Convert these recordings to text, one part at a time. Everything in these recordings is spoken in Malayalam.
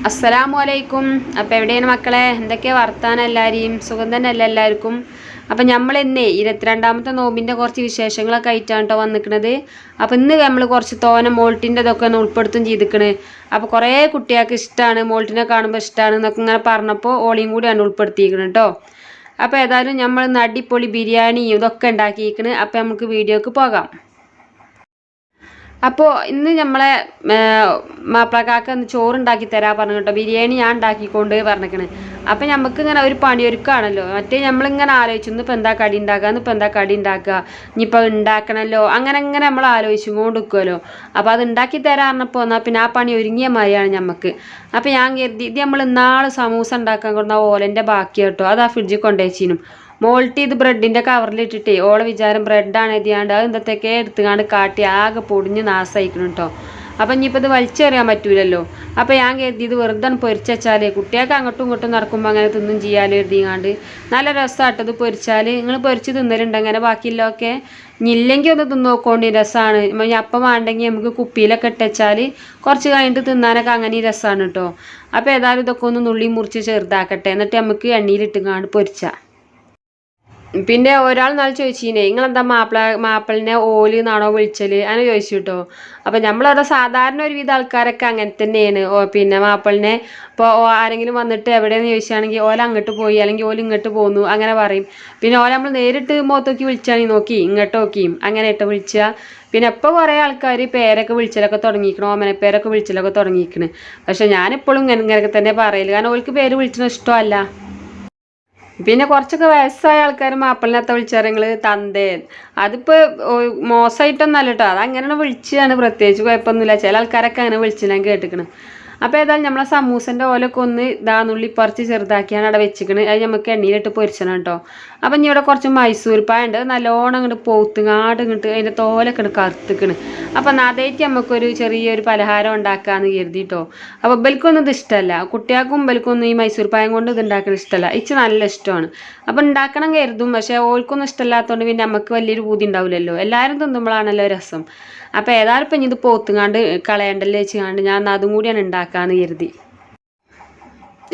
അസ്സലാമു അലൈക്കും. അപ്പോൾ എവിടെയാണ് മക്കളെ? എന്തൊക്കെയാണ് വർത്താനം? എല്ലാവരെയും സുഖം തന്നെയല്ല എല്ലാവർക്കും? അപ്പം നമ്മൾ ഇന്നേ 22ാമത്തെ നോമ്പിൻ്റെ കുറച്ച് വിശേഷങ്ങളൊക്കെ ആയിട്ടാണ് കേട്ടോ വന്നിരിക്കുന്നത്. അപ്പോൾ ഇന്ന് നമ്മൾ കുറച്ച് തോനെ മോൾട്ടിൻ്റെ ഇതൊക്കെ ഒന്ന് ഉൾപ്പെടുത്തും ചെയ്തിരിക്കണ്. അപ്പോൾ കുറേ കുട്ടികൾക്ക് ഇഷ്ടമാണ്, മോൾട്ടിനെ കാണുമ്പോൾ ഇഷ്ടമാണ് എന്നൊക്കെ ഇങ്ങനെ പറഞ്ഞപ്പോൾ ഓളിയും കൂടിയാണ് ഉൾപ്പെടുത്തിയിരിക്കുന്നത് കേട്ടോ. അപ്പോൾ ഏതായാലും നമ്മൾ ഇന്ന് അടിപൊളി ബിരിയാണിയും ഇതൊക്കെ ഉണ്ടാക്കിയിരിക്കണ്. അപ്പോൾ നമുക്ക് വീഡിയോക്ക് പോകാം. അപ്പോൾ ഇന്ന് നമ്മളെ മാപ്പിളക്കാക്ക് ഒന്ന് ചോറുണ്ടാക്കി തരാൻ പറഞ്ഞു കേട്ടോ. ബിരിയാണി ഞാൻ ഉണ്ടാക്കിക്കൊണ്ട് പറഞ്ഞിരിക്കണേ. അപ്പം നമുക്ക് ഇങ്ങനെ ഒരു പണിയൊരുക്കാണല്ലോ. മറ്റേ നമ്മളിങ്ങനെ ആലോചിച്ചു ഇന്നിപ്പോൾ എന്താ കടി ഉണ്ടാക്കുക, ഇന്നിപ്പോൾ എന്താ കടി ഉണ്ടാക്കുക, ഇനിയിപ്പോൾ ഉണ്ടാക്കണമല്ലോ, അങ്ങനെ നമ്മൾ ആലോചിച്ചും കൊണ്ട് നിൽക്കുമല്ലോ. അപ്പോൾ അത് ഉണ്ടാക്കി തരാൻ പറഞ്ഞപ്പോൾ എന്നാൽ പിന്നെ ആ പണി ഒരുങ്ങിയ മാതിരിയാണ് നമുക്ക്. അപ്പോൾ ഞാൻ കരുതി ഇത് നമ്മൾ ഇന്നാൾ സമൂസ ഉണ്ടാക്കാൻ കൊടുന്ന ഓലൻ്റെ ബാക്കി കേട്ടോ, അത് ആ ഫ്രിഡ്ജിൽ കൊണ്ടുവച്ചിനും. മോൾട്ടി ഇത് ബ്രെഡിൻ്റെ കവറിലിട്ടിട്ടേ ഓളെ വിചാരം ബ്രെഡാണ് എഴുതിയാണ്ട് അത് എന്തൊക്കെ എടുത്തുകാണ്ട് കാട്ടി ആകെ പൊടിഞ്ഞ് നാശമായിക്കണം കേട്ടോ. അപ്പം ഇനിയിപ്പോൾ ഇത് വലിച്ചെറിയാൻ പറ്റൂലല്ലോ. അപ്പോൾ ഞാൻ കരുതി ഇത് വെറുതെ പൊരിച്ചാൽ കുട്ടികൾക്ക് അങ്ങോട്ടും ഇങ്ങോട്ടും നടക്കുമ്പോൾ അങ്ങനെ തിന്നും ചെയ്യാലോ എഴുതിയാണ്ട്. നല്ല രസമായിട്ടത് പൊരിച്ചാൽ നിങ്ങൾ പൊരിച്ച് തിന്നലുണ്ട് അങ്ങനെ ബാക്കിയുള്ളതൊക്കെ. ഇല്ലെങ്കിൽ ഒന്ന് തിന്ന് നോക്കോണ്ടി, രസമാണ്. അപ്പം വേണ്ടെങ്കിൽ നമുക്ക് കുപ്പിയിലൊക്കെ ഇട്ടുവെച്ചാൽ കുറച്ച് കഴിഞ്ഞിട്ട് തിന്നാനൊക്കെ അങ്ങനെ രസമാണ് കേട്ടോ. അപ്പോൾ ഏതായാലും ഇതൊക്കെ ഒന്ന് നുള്ളി മുറിച്ച് ചെറുതാക്കട്ടെ, എന്നിട്ട് നമുക്ക് എണ്ണയിലിട്ടുങ്ങാണ്ട് പൊരിച്ചാൽ. പിന്നെ ഒരാൾ നാളെ ചോദിച്ചിനെ നിങ്ങളെന്താ മാപ്പിളിനെ ഓല് എന്നാണോ വിളിച്ചല് അങ്ങനെ ചോദിച്ചു കേട്ടോ. അപ്പം നമ്മളവിടെ സാധാരണ ഒരുവിധ ആൾക്കാരൊക്കെ അങ്ങനെ തന്നെയാണ്. പിന്നെ മാപ്പിളിനെ ഇപ്പോൾ ആരെങ്കിലും വന്നിട്ട് എവിടെയെന്ന് ചോദിച്ചാണെങ്കിൽ ഓല അങ്ങോട്ട് പോയി അല്ലെങ്കിൽ ഓല ഇങ്ങോട്ട് പോന്നു അങ്ങനെ പറയും. പിന്നെ ഓല നമ്മൾ നേരിട്ട് മുഖത്തോക്കി വിളിച്ചാണെങ്കിൽ നോക്കി ഇങ്ങോട്ട് നോക്കിയും അങ്ങനെ ഇട്ട് വിളിച്ചാൽ. പിന്നെ ഇപ്പോൾ കുറേ ആൾക്കാർ പേരൊക്കെ വിളിച്ചലൊക്കെ തുടങ്ങിയിരിക്കണം, ഓമനപ്പേരൊക്കെ വിളിച്ചലൊക്കെ തുടങ്ങിയിരിക്കണ്. പക്ഷെ ഞാനിപ്പോഴും ഇങ്ങനെയൊക്കെ തന്നെ പറയല്, കാരണം ഓൾക്ക് പേര് വിളിച്ചത് ഇഷ്ടമല്ല. പിന്നെ കുറച്ചൊക്കെ വയസ്സായ ആൾക്കാർ മാപ്പിളിനകത്ത് വിളിച്ചാൽ നിങ്ങൾ തന്തേ, അതിപ്പോൾ മോശമായിട്ടൊന്നല്ല കേട്ടോ, അതങ്ങനെ വിളിച്ചാണ്, പ്രത്യേകിച്ച് കുഴപ്പമൊന്നുമില്ല. ചില ആൾക്കാരൊക്കെ അങ്ങനെ വിളിച്ച് ഞാൻ കേട്ടിക്കണം. അപ്പോൾ ഏതായാലും നമ്മളെ സമൂസൻ്റെ ഓലൊക്കെ ഒന്ന് നുള്ളി പറിച്ച് ചെറുതാക്കിയാണ് അവിടെ വെച്ചിക്കണ്. അത് നമുക്ക് എണ്ണയിലിട്ട് പൊരിച്ചണം കേട്ടോ. അപ്പം ഇനി ഇവിടെ കുറച്ച് മൈസൂർ പായ ഉണ്ട്, നല്ലോണം അങ്ങോട്ട് പോത്തുങ്ങാട് ഇങ്ങോട്ട് അതിൻ്റെ തോലൊക്കെ കറുത്തിക്കണ്. അപ്പം അതായിട്ട് നമുക്കൊരു ചെറിയൊരു പലഹാരം ഉണ്ടാക്കാമെന്ന് കരുതിട്ടോ. അപ്പോൾ ബൽക്കൊന്നും ഇത് ഇഷ്ടമല്ല, കുട്ടികൾക്കും ബൽക്കൊന്നും ഈ മൈസൂർ പായം കൊണ്ട് ഇത് ഉണ്ടാക്കാൻ ഇഷ്ടമല്ല. ഇച്ച് നല്ല ഇഷ്ടമാണ്. അപ്പം ഉണ്ടാക്കണം കരുതും, പക്ഷേ ഓൾക്കൊന്നും ഇഷ്ടമല്ലാത്തതുകൊണ്ട് പിന്നെ നമുക്ക് വലിയൊരു പൂതി ഉണ്ടാവില്ലല്ലോ, എല്ലാവരും തിന്നുമ്പോഴാണല്ലോ രസം. അപ്പോൾ ഏതായാലും ഇപ്പം ഇത് പോത്തുങ്ങാണ്ട് കളയണ്ടല്ലോ വെച്ചുകൊണ്ട് ഞാൻ അതും കൂടിയാണ് ഉണ്ടാക്കാമെന്ന് കരുതി.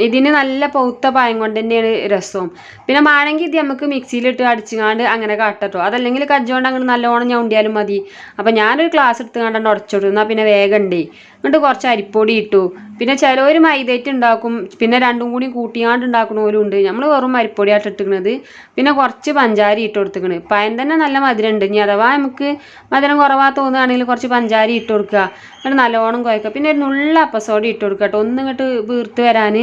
ഇതിന് നല്ല പൗത്ത പായം കൊണ്ട് തന്നെയാണ് രസവും. പിന്നെ മാണെങ്കിൽ ഇത് നമുക്ക് മിക്സിയിലിട്ട് അടിച്ചുകൊണ്ട് അങ്ങനെ കാട്ടട്ടോ, അതല്ലെങ്കിൽ കജ്ജോണ്ട് അങ്ങനെ നല്ലോണം ഞൗണ്ടിയാലും മതി. അപ്പം ഞാനൊരു ഗ്ലാസ് എടുത്തുകൊണ്ട് ഉടച്ചിട്ടു, എന്നാൽ പിന്നെ വേഗം ഉണ്ടേ. എന്നിട്ട് കുറച്ച് അരിപ്പൊടി ഇട്ടു. പിന്നെ ചിലവർ മൈദയിട്ട് ഉണ്ടാക്കും, പിന്നെ രണ്ടും കൂടി കൂട്ടിയാണ്ട് ഉണ്ടാക്കണവരും ഉണ്ട്. നമ്മൾ വെറും അരിപ്പൊടിയായിട്ട് ഇട്ടിക്കണത്. പിന്നെ കുറച്ച് പഞ്ചാര ഇട്ട് കൊടുത്തിക്കണ്. പായം തന്നെ നല്ല മധുരം ഉണ്ട്. ഇനി അഥവാ നമുക്ക് മധുരം കുറവാ തോന്നുകയാണെങ്കിൽ കുറച്ച് പഞ്ചാര ഇട്ട് കൊടുക്കുക, എന്നിട്ട് നല്ലോണം കുഴക്കുക. പിന്നെ ഒരു നുള്ള അപ്പസോഡ ഇട്ട് കൊടുക്കുക കേട്ടോ, ഒന്നിങ്ങോട്ട് വീർത്ത് വരാൻ.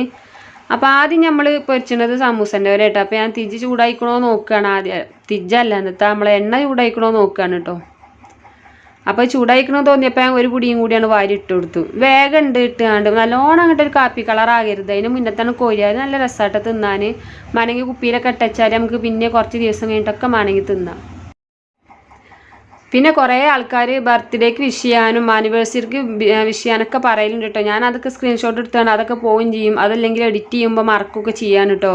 അപ്പോൾ ആദ്യം നമ്മൾ പൊരിച്ചത് സമൂസൻ്റെ പോലെ കേട്ടോ. അപ്പോൾ ഞാൻ തിജ്ജ് ചൂടായിക്കണോ നോക്കുകയാണ് ആദ്യം, തിജ്ജല്ല എന്നിട്ട് നമ്മളെ എണ്ണ ചൂടായിക്കണോ നോക്കുകയാണ് കേട്ടോ. അപ്പോൾ ചൂടായിക്കണോ തോന്നിയപ്പോൾ ഞാൻ ഒരു പൊടിയും കൂടിയാണ് വാരി ഇട്ട് കൊടുത്തു. വേഗം ഉണ്ട് ഇട്ടുകൊണ്ട് നല്ലോണം അങ്ങോട്ട് ഒരു കാപ്പി കളറാകരുത്, അതിന് മുന്നേ തന്നെ കോരിയാൽ നല്ല രസമായിട്ട് തിന്നാൻ. മാണെങ്കിൽ കുപ്പിയിലൊക്കെ ഇട്ടുവെച്ചാൽ നമുക്ക് പിന്നെ കുറച്ച് ദിവസം കഴിഞ്ഞിട്ടൊക്കെ മാണെങ്കിൽ തിന്നാം. പിന്നെ കുറേ ആൾക്കാർ ബർത്ത്ഡേക്ക് വിഷ് ചെയ്യാനും ആനിവേഴ്സറിക്ക് വിഷ് ചെയ്യാനൊക്കെ പറയലുണ്ട് കേട്ടോ. ഞാൻ അതൊക്കെ സ്ക്രീൻഷോട്ട് എടുത്താണ്, അതൊക്കെ പോവുകയും ചെയ്യും. അതല്ലെങ്കിൽ എഡിറ്റ് ചെയ്യുമ്പോൾ മറക്കുകയൊക്കെ ചെയ്യാൻ കേട്ടോ.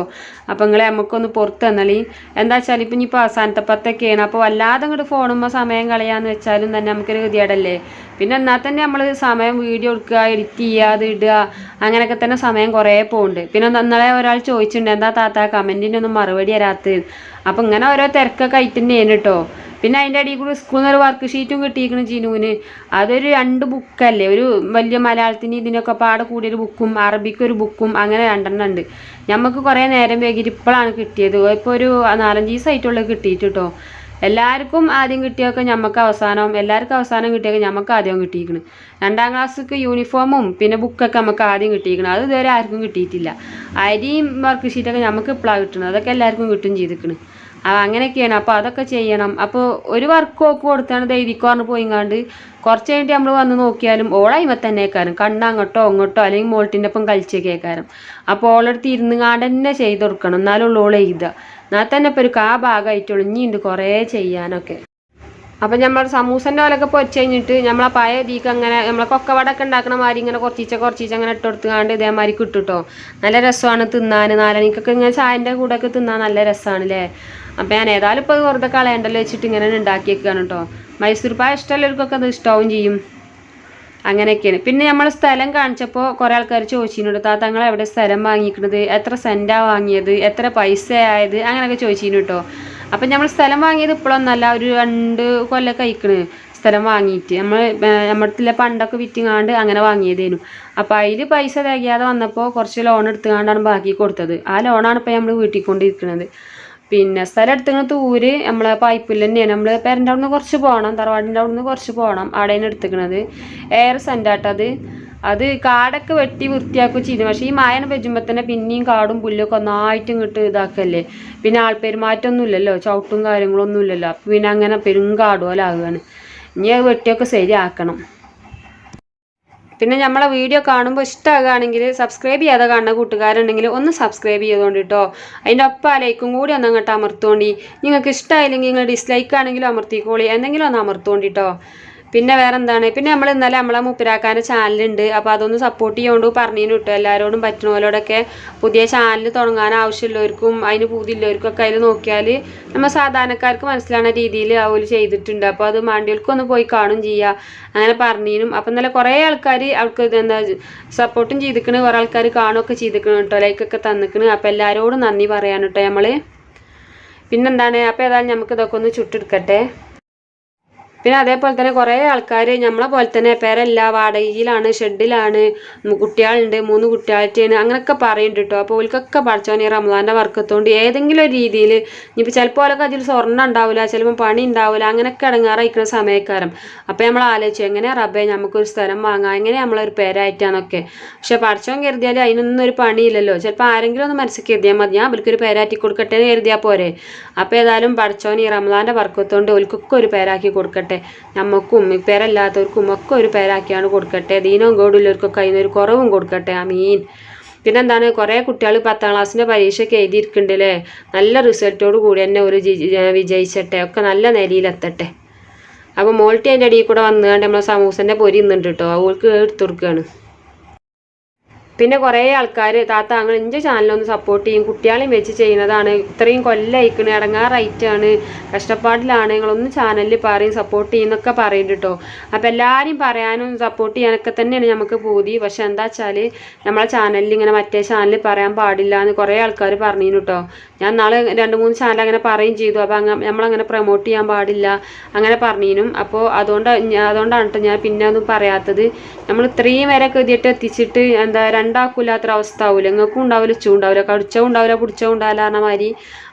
അപ്പോൾ നിങ്ങളെ നമുക്കൊന്ന് പുറത്ത് തന്നളി. എന്താ വെച്ചാൽ ഇപ്പം ഇനിയിപ്പോൾ അവസാനത്തെ പത്തൊക്കെയാണ്. അപ്പോൾ വല്ലാതെ അങ്ങോട്ട് ഫോണുമ്പോൾ സമയം കളയാന്ന് വെച്ചാലും തന്നെ നമുക്കൊരു ഗതികേടല്ലേ. പിന്നെ എന്നാൽ തന്നെ നമ്മൾ സമയം വീഡിയോ എടുക്കുക, എഡിറ്റ് ചെയ്യുക, അത് ഇടുക, അങ്ങനെയൊക്കെ തന്നെ സമയം കുറേ പോകുന്നുണ്ട്. പിന്നെ ഇന്നലെ ഒരാൾ ചോദിച്ചിട്ടുണ്ട് എന്താ താത്ത കമൻറ്റിനൊന്നും മറുപടി തരാത്തത്. അപ്പോൾ ഇങ്ങനെ ഓരോ തിരക്കൊക്കെ ആയിട്ട് തന്നെയാണ് കേട്ടോ. പിന്നെ അതിൻ്റെ അടിയിൽ കൂടി സ്കൂളിൽ നിന്ന് ഒരു വർക്ക് ഷീറ്റും കിട്ടിയിരിക്കണം ജിനുവിന്. അതൊരു 2 ബുക്കല്ലേ, ഒരു വലിയ മലയാളത്തിന് ഇതിനൊക്കെ പാടെ കൂടിയൊരു ബുക്കും അറബിക്ക് ഒരു ബുക്കും അങ്ങനെ 2 ഉണ്ട്. നമുക്ക് കുറേ നേരം വൈകിട്ട് ഇപ്പോഴാണ് കിട്ടിയത്. ഇപ്പോൾ ഒരു 4-5 ദിവസമായിട്ടുള്ളത് കിട്ടിയിട്ട് കേട്ടോ. എല്ലാവർക്കും ആദ്യം കിട്ടിയൊക്കെ നമുക്ക് അവസാനം, എല്ലാവർക്കും അവസാനം കിട്ടിയൊക്കെ നമുക്ക് ആദ്യം കിട്ടിയിരിക്കണം. 2ാം ക്ലാസ്സിക്ക് യൂണിഫോമും പിന്നെ ബുക്കൊക്കെ നമുക്ക് ആദ്യം കിട്ടിയിരിക്കണം. അത് ഇതുവരെ ആർക്കും കിട്ടിയിട്ടില്ല. അരിയും വർക്ക് ഷീറ്റൊക്കെ നമുക്ക് ഇപ്പോഴാണ് കിട്ടുന്നത്, അതൊക്കെ എല്ലാവർക്കും കിട്ടും ചെയ്തിരിക്കണം. അങ്ങനെയൊക്കെയാണ്. അപ്പോൾ അതൊക്കെ ചെയ്യണം. അപ്പോൾ ഒരു വർക്ക് ഒക്കെ കൊടുത്താണ് എഴുതിക്കോ പറഞ്ഞ് പോയിങ്ങാണ്ട് കുറച്ച് കഴിഞ്ഞിട്ട് നമ്മൾ വന്ന് നോക്കിയാലും ഓളായ്മ തന്നെ കേൾക്കാരും, കണ്ണങ്ങോട്ടോ അങ്ങോട്ടോ അല്ലെങ്കിൽ മോൾട്ടിൻ്റെ ഒപ്പം കളിച്ചേ കേൾക്കാരും. അപ്പോൾ ഓളെടുത്ത് ഇരുന്നുകാണ്ട് തന്നെ ചെയ്ത് കൊടുക്കണം, എന്നാലും ഓൾ എഴുതുക. എന്നാൽ തന്നെ ഇപ്പോൾ ഒരു ഭാഗമായിട്ടുള്ളൂ, ഇനിയുണ്ട് കുറേ ചെയ്യാനൊക്കെ. അപ്പം നമ്മൾ സമൂസൻ്റെ പോലൊക്കെ പൊരിച്ച് കഴിഞ്ഞിട്ട് നമ്മളെ പഴയ ഇതിക്ക് അങ്ങനെ നമ്മളെ കൊക്കവടൊക്കെ ഉണ്ടാക്കണ മാതിരി ഇങ്ങനെ കുറച്ച് അങ്ങനെ ഇട്ട് കൊടുത്തുകൊണ്ട് ഇതേമാതിരി കിട്ടുട്ടോ. നല്ല രസമാണ് തിന്നാൻ. 4 മണിക്കൊക്കെ ഇങ്ങനെ ചായൻ്റെ കൂടെയൊക്കെ തിന്നാൻ നല്ല രസമാണ് അല്ലേ. അപ്പം ഞാൻ ഏതായാലും ഇപ്പോൾ വെറുതെ കളയണ്ടല്ലോ വെച്ചിട്ട് ഇങ്ങനെ ഉണ്ടാക്കി വെക്കുകയാണ് കേട്ടോ. മൈസൂർ പായ ഇഷ്ടമുള്ളവർക്കൊക്കെ അത് ഇഷ്ടമാവും ചെയ്യും. അങ്ങനെയൊക്കെയാണ്. പിന്നെ നമ്മൾ സ്ഥലം കാണിച്ചപ്പോൾ കുറേ ആൾക്കാർ ചോദിച്ചിട്ടുണ്ട്, താത്തങ്ങൾ എവിടെ സ്ഥലം വാങ്ങിക്കുന്നത്, എത്ര സെൻറ്റാണ് വാങ്ങിയത്, എത്ര പൈസ ആയത്, അങ്ങനെയൊക്കെ ചോദിച്ചിരുന്നു കേട്ടോ. അപ്പം നമ്മൾ സ്ഥലം വാങ്ങിയത് ഇപ്പോഴൊന്നല്ല, ഒരു 2 കൊല്ലമൊക്കെ കഴിക്കണ് സ്ഥലം വാങ്ങിയിട്ട്. നമ്മുടെ പണ്ടൊക്കെ വിറ്റിങ്ങാണ്ട് അങ്ങനെ വാങ്ങിയതേനു. അപ്പോൾ അതിൽ പൈസ തികയാതെ വന്നപ്പോൾ കുറച്ച് ലോൺ എടുത്തുകൊണ്ടാണ് ബാക്കി കൊടുത്തത്. ആ ലോണാണ് ഇപ്പോൾ നമ്മൾ വീട്ടിൽ കൊണ്ടിരിക്കുന്നത്. പിന്നെ സ്ഥലം എടുത്തിങ്ങനെ തൂര് നമ്മളെ പൈപ്പിൽ തന്നെയാണ്. നമ്മൾ പേരൻ്റെ അവിടെ നിന്ന് കുറച്ച് പോകണം, തറവാടിൻ്റെ അവിടെ നിന്ന് കുറച്ച് പോകണം, അവിടെയാണ് എടുത്തിക്കണത്. 7 സെൻറ്റാട്ടത്. അത് കാടൊക്കെ വെട്ടി വൃത്തിയാക്കുക ചെയ്തു. പക്ഷേ ഈ മഴ പെയ്യുമ്പോൾ തന്നെ പിന്നെയും കാടും പുല്ലൊക്കെ ഒന്നായിട്ട് ഇങ്ങോട്ട് ഇതാക്കല്ലേ. പിന്നെ ആൾപ്പെരുമാറ്റമൊന്നും ഇല്ലല്ലോ, ചവിട്ടും കാര്യങ്ങളൊന്നും ഇല്ലല്ലോ. അപ്പം പിന്നെ അങ്ങനെ പെരുങ്കാടുപോലാകുകയാണ്. ഇനി അത് വെട്ടിയൊക്കെ ശരിയാക്കണം. പിന്നെ നമ്മളെ വീഡിയോ കാണുമ്പോൾ ഇഷ്ടമാകുകയാണെങ്കിൽ സബ്സ്ക്രൈബ് ചെയ്യാതെ കാണുന്ന കൂട്ടുകാരുണ്ടെങ്കിൽ ഒന്ന് സബ്സ്ക്രൈബ് ചെയ്തുകൊണ്ട് കേട്ടോ. അതിൻ്റെ ഒപ്പം ലൈക്കും കൂടി ഒന്ന് അങ്ങോട്ട് അമർത്തുകൊണ്ടി. നിങ്ങൾക്ക് ഇഷ്ടമായില്ലെങ്കിൽ നിങ്ങൾ ഡിസ്ലൈക്ക് ആണെങ്കിലും അമർത്തിക്കോളി, എന്തെങ്കിലും ഒന്ന് അമർത്തുകൊണ്ടിട്ടോ. പിന്നെ വേറെ എന്താണ്, പിന്നെ നമ്മൾ ഇന്നലെ നമ്മളെ മുപ്പിരാക്കാൻ്റെ ചാനലുണ്ട്, അപ്പോൾ അതൊന്ന് സപ്പോർട്ട് ചെയ്യുകൊണ്ട് പറഞ്ഞതിന് കിട്ടും. എല്ലാവരോടും പറ്റുന്നവരോടൊക്കെ പുതിയ ചാനൽ തുടങ്ങാൻ ആവശ്യമുള്ളവർക്കും അതിന് പൂതിയുള്ളവർക്കൊക്കെ അതിൽ നോക്കിയാൽ നമ്മൾ സാധാരണക്കാർക്ക് മനസ്സിലാവുന്ന രീതിയിൽ അവർ ചെയ്തിട്ടുണ്ട്. അപ്പോൾ അത് മാണ്ടികൾക്കൊന്ന് പോയി കാണും ചെയ്യുക, അങ്ങനെ പറഞ്ഞതിനും. അപ്പം ഇന്നലെ കുറേ ആൾക്കാർ അവൾക്ക് എന്താ സപ്പോർട്ടും ചെയ്തിക്കണ്, കുറേ ആൾക്കാർ കാണുകയൊക്കെ ചെയ്തിക്കണം കേട്ടോ, ലൈക്കൊക്കെ തന്നിക്കണ്. അപ്പോൾ എല്ലാവരോടും നന്ദി പറയാൻ കേട്ടോ നമ്മൾ. പിന്നെന്താണ്, അപ്പോൾ ഏതായാലും നമുക്ക് ഇതൊക്കെ ഒന്ന് ചുട്ടെടുക്കട്ടെ. പിന്നെ അതേപോലെ തന്നെ കുറേ ആൾക്കാർ നമ്മളെ പോലെ തന്നെ പേരല്ല, വാടകയിലാണ്, ഷെഡിലാണ്, കുട്ടികളുണ്ട്, 3 കുട്ടികളായിട്ടാണ്, അങ്ങനെയൊക്കെ പറയുന്നുണ്ട് കേട്ടോ. അപ്പോൾ ഓൽക്കൊക്കെ പഠിച്ചോൻ ഈ റമദാൻ്റെ വർക്കത്തോണ്ട് ഏതെങ്കിലും ഒരു രീതിയിൽ ഇനിയിപ്പോൾ ചിലപ്പോൾ ഓലൊക്കെ അതിൽ സ്വർണ്ണം ഉണ്ടാവില്ല, ചിലപ്പോൾ പണി ഉണ്ടാവില്ല, അങ്ങനെയൊക്കെ ഇടങ്ങാറായിരിക്കുന്ന സമയക്കാരം. അപ്പോൾ നമ്മൾ ആലോചിച്ചു എങ്ങനെയാ റബ്ബേ നമുക്കൊരു സ്ഥലം വാങ്ങാം, എങ്ങനെ നമ്മളൊരു പേരായിട്ടാന്നൊക്കെ. പക്ഷെ പഠിച്ചോൻ കരുതിയാൽ അതിനൊന്നും ഒരു പണിയില്ലല്ലോ. ചിലപ്പോൾ ആരെങ്കിലും ഒന്ന് മനസ്സിൽ കരുതിയാൽ മതി, ഞാൻ അവർക്കൊരു പേരാറ്റി കൊടുക്കട്ടെ എന്ന് കരുതിയാൽ പോരെ. അപ്പോൾ ഏതായാലും പഠിച്ചോൻ ഈ റമദാൻ്റെ വർക്കത്തോണ്ട് ഓൽക്കൊക്കെ ഒരു പേരാക്കി കൊടുക്കട്ടെ. നമുക്കും പേരല്ലാത്തവർക്കും ഒക്കെ ഒരു പേരാക്കിയാണ് കൊടുക്കട്ടെ. ദീനവും ഗോഡുള്ളവർക്കൊക്കെ അതിനൊരു കുറവും കൊടുക്കട്ടെ. ആമീൻ. പിന്നെന്താണ്, കുറേ കുട്ടികൾ 10ാം ക്ലാസ്സിൻ്റെ പരീക്ഷയ്ക്ക് എഴുതിയിരിക്കുന്നുണ്ടല്ലേ. നല്ല റിസൾട്ടോട് കൂടി തന്നെ ഒരു വിജയിച്ചട്ടെ, ഒക്കെ നല്ല നിലയിലെത്തട്ടെ. അപ്പോൾ മോൾട്ടി അതിൻ്റെ അടിയിൽ കൂടെ വന്നുകൊണ്ട് നമ്മളെ സമൂസൻ്റെ പൊരി ഇന്നുണ്ട് കേട്ടോ, അവൾക്ക് എടുത്തു കൊടുക്കുകയാണ്. പിന്നെ കുറേ ആൾക്കാർ താത്ത ഞങ്ങൾ ഇൻ്റെ ചാനലൊന്ന് സപ്പോർട്ട് ചെയ്യും, കുട്ടികളെയും വെച്ച് ചെയ്യുന്നതാണ്, ഇത്രയും കൊല്ലയിക്കണ്, ഇടങ്ങാറായിട്ടാണ്, കഷ്ടപ്പാടിലാണ്, നിങ്ങളൊന്ന് ചാനലിൽ പറയും സപ്പോർട്ട് ചെയ്യുന്നൊക്കെ പറയുന്നുണ്ട് കേട്ടോ. അപ്പോൾ എല്ലാവരും പറയാനും സപ്പോർട്ട് ചെയ്യാനൊക്കെ തന്നെയാണ് നമുക്ക് പൂതി. പക്ഷെ എന്താ വെച്ചാൽ നമ്മളെ ചാനലിൽ ഇങ്ങനെ മറ്റേ ചാനലിൽ പറയാൻ പാടില്ല എന്ന് കുറേ ആൾക്കാർ പറഞ്ഞിരുന്നു കേട്ടോ. ഞാൻ നാളെ 2-3 ചാനൽ അങ്ങനെ പറയും ചെയ്തു. അപ്പോൾ നമ്മളങ്ങനെ പ്രൊമോട്ട് ചെയ്യാൻ പാടില്ല അങ്ങനെ പറഞ്ഞിനും. അപ്പോൾ അതുകൊണ്ടാണ് കേട്ടോ ഞാൻ പിന്നെ ഒന്നും പറയാത്തത്. നമ്മൾ ഇത്രയും വരെ കെതിയിട്ട് എത്തിച്ചിട്ട് എന്താ രണ്ടാക്കൂലാത്തൊരു അവസ്ഥ ആവില്ല, നിങ്ങൾക്കും ഉണ്ടാവില്ല, ഇച്ചും ഉണ്ടാവില്ല, കടിച്ചവും ഉണ്ടാവില്ല, പിടിച്ചവും ഉണ്ടാവില്ല പറഞ്ഞ മാതിരി.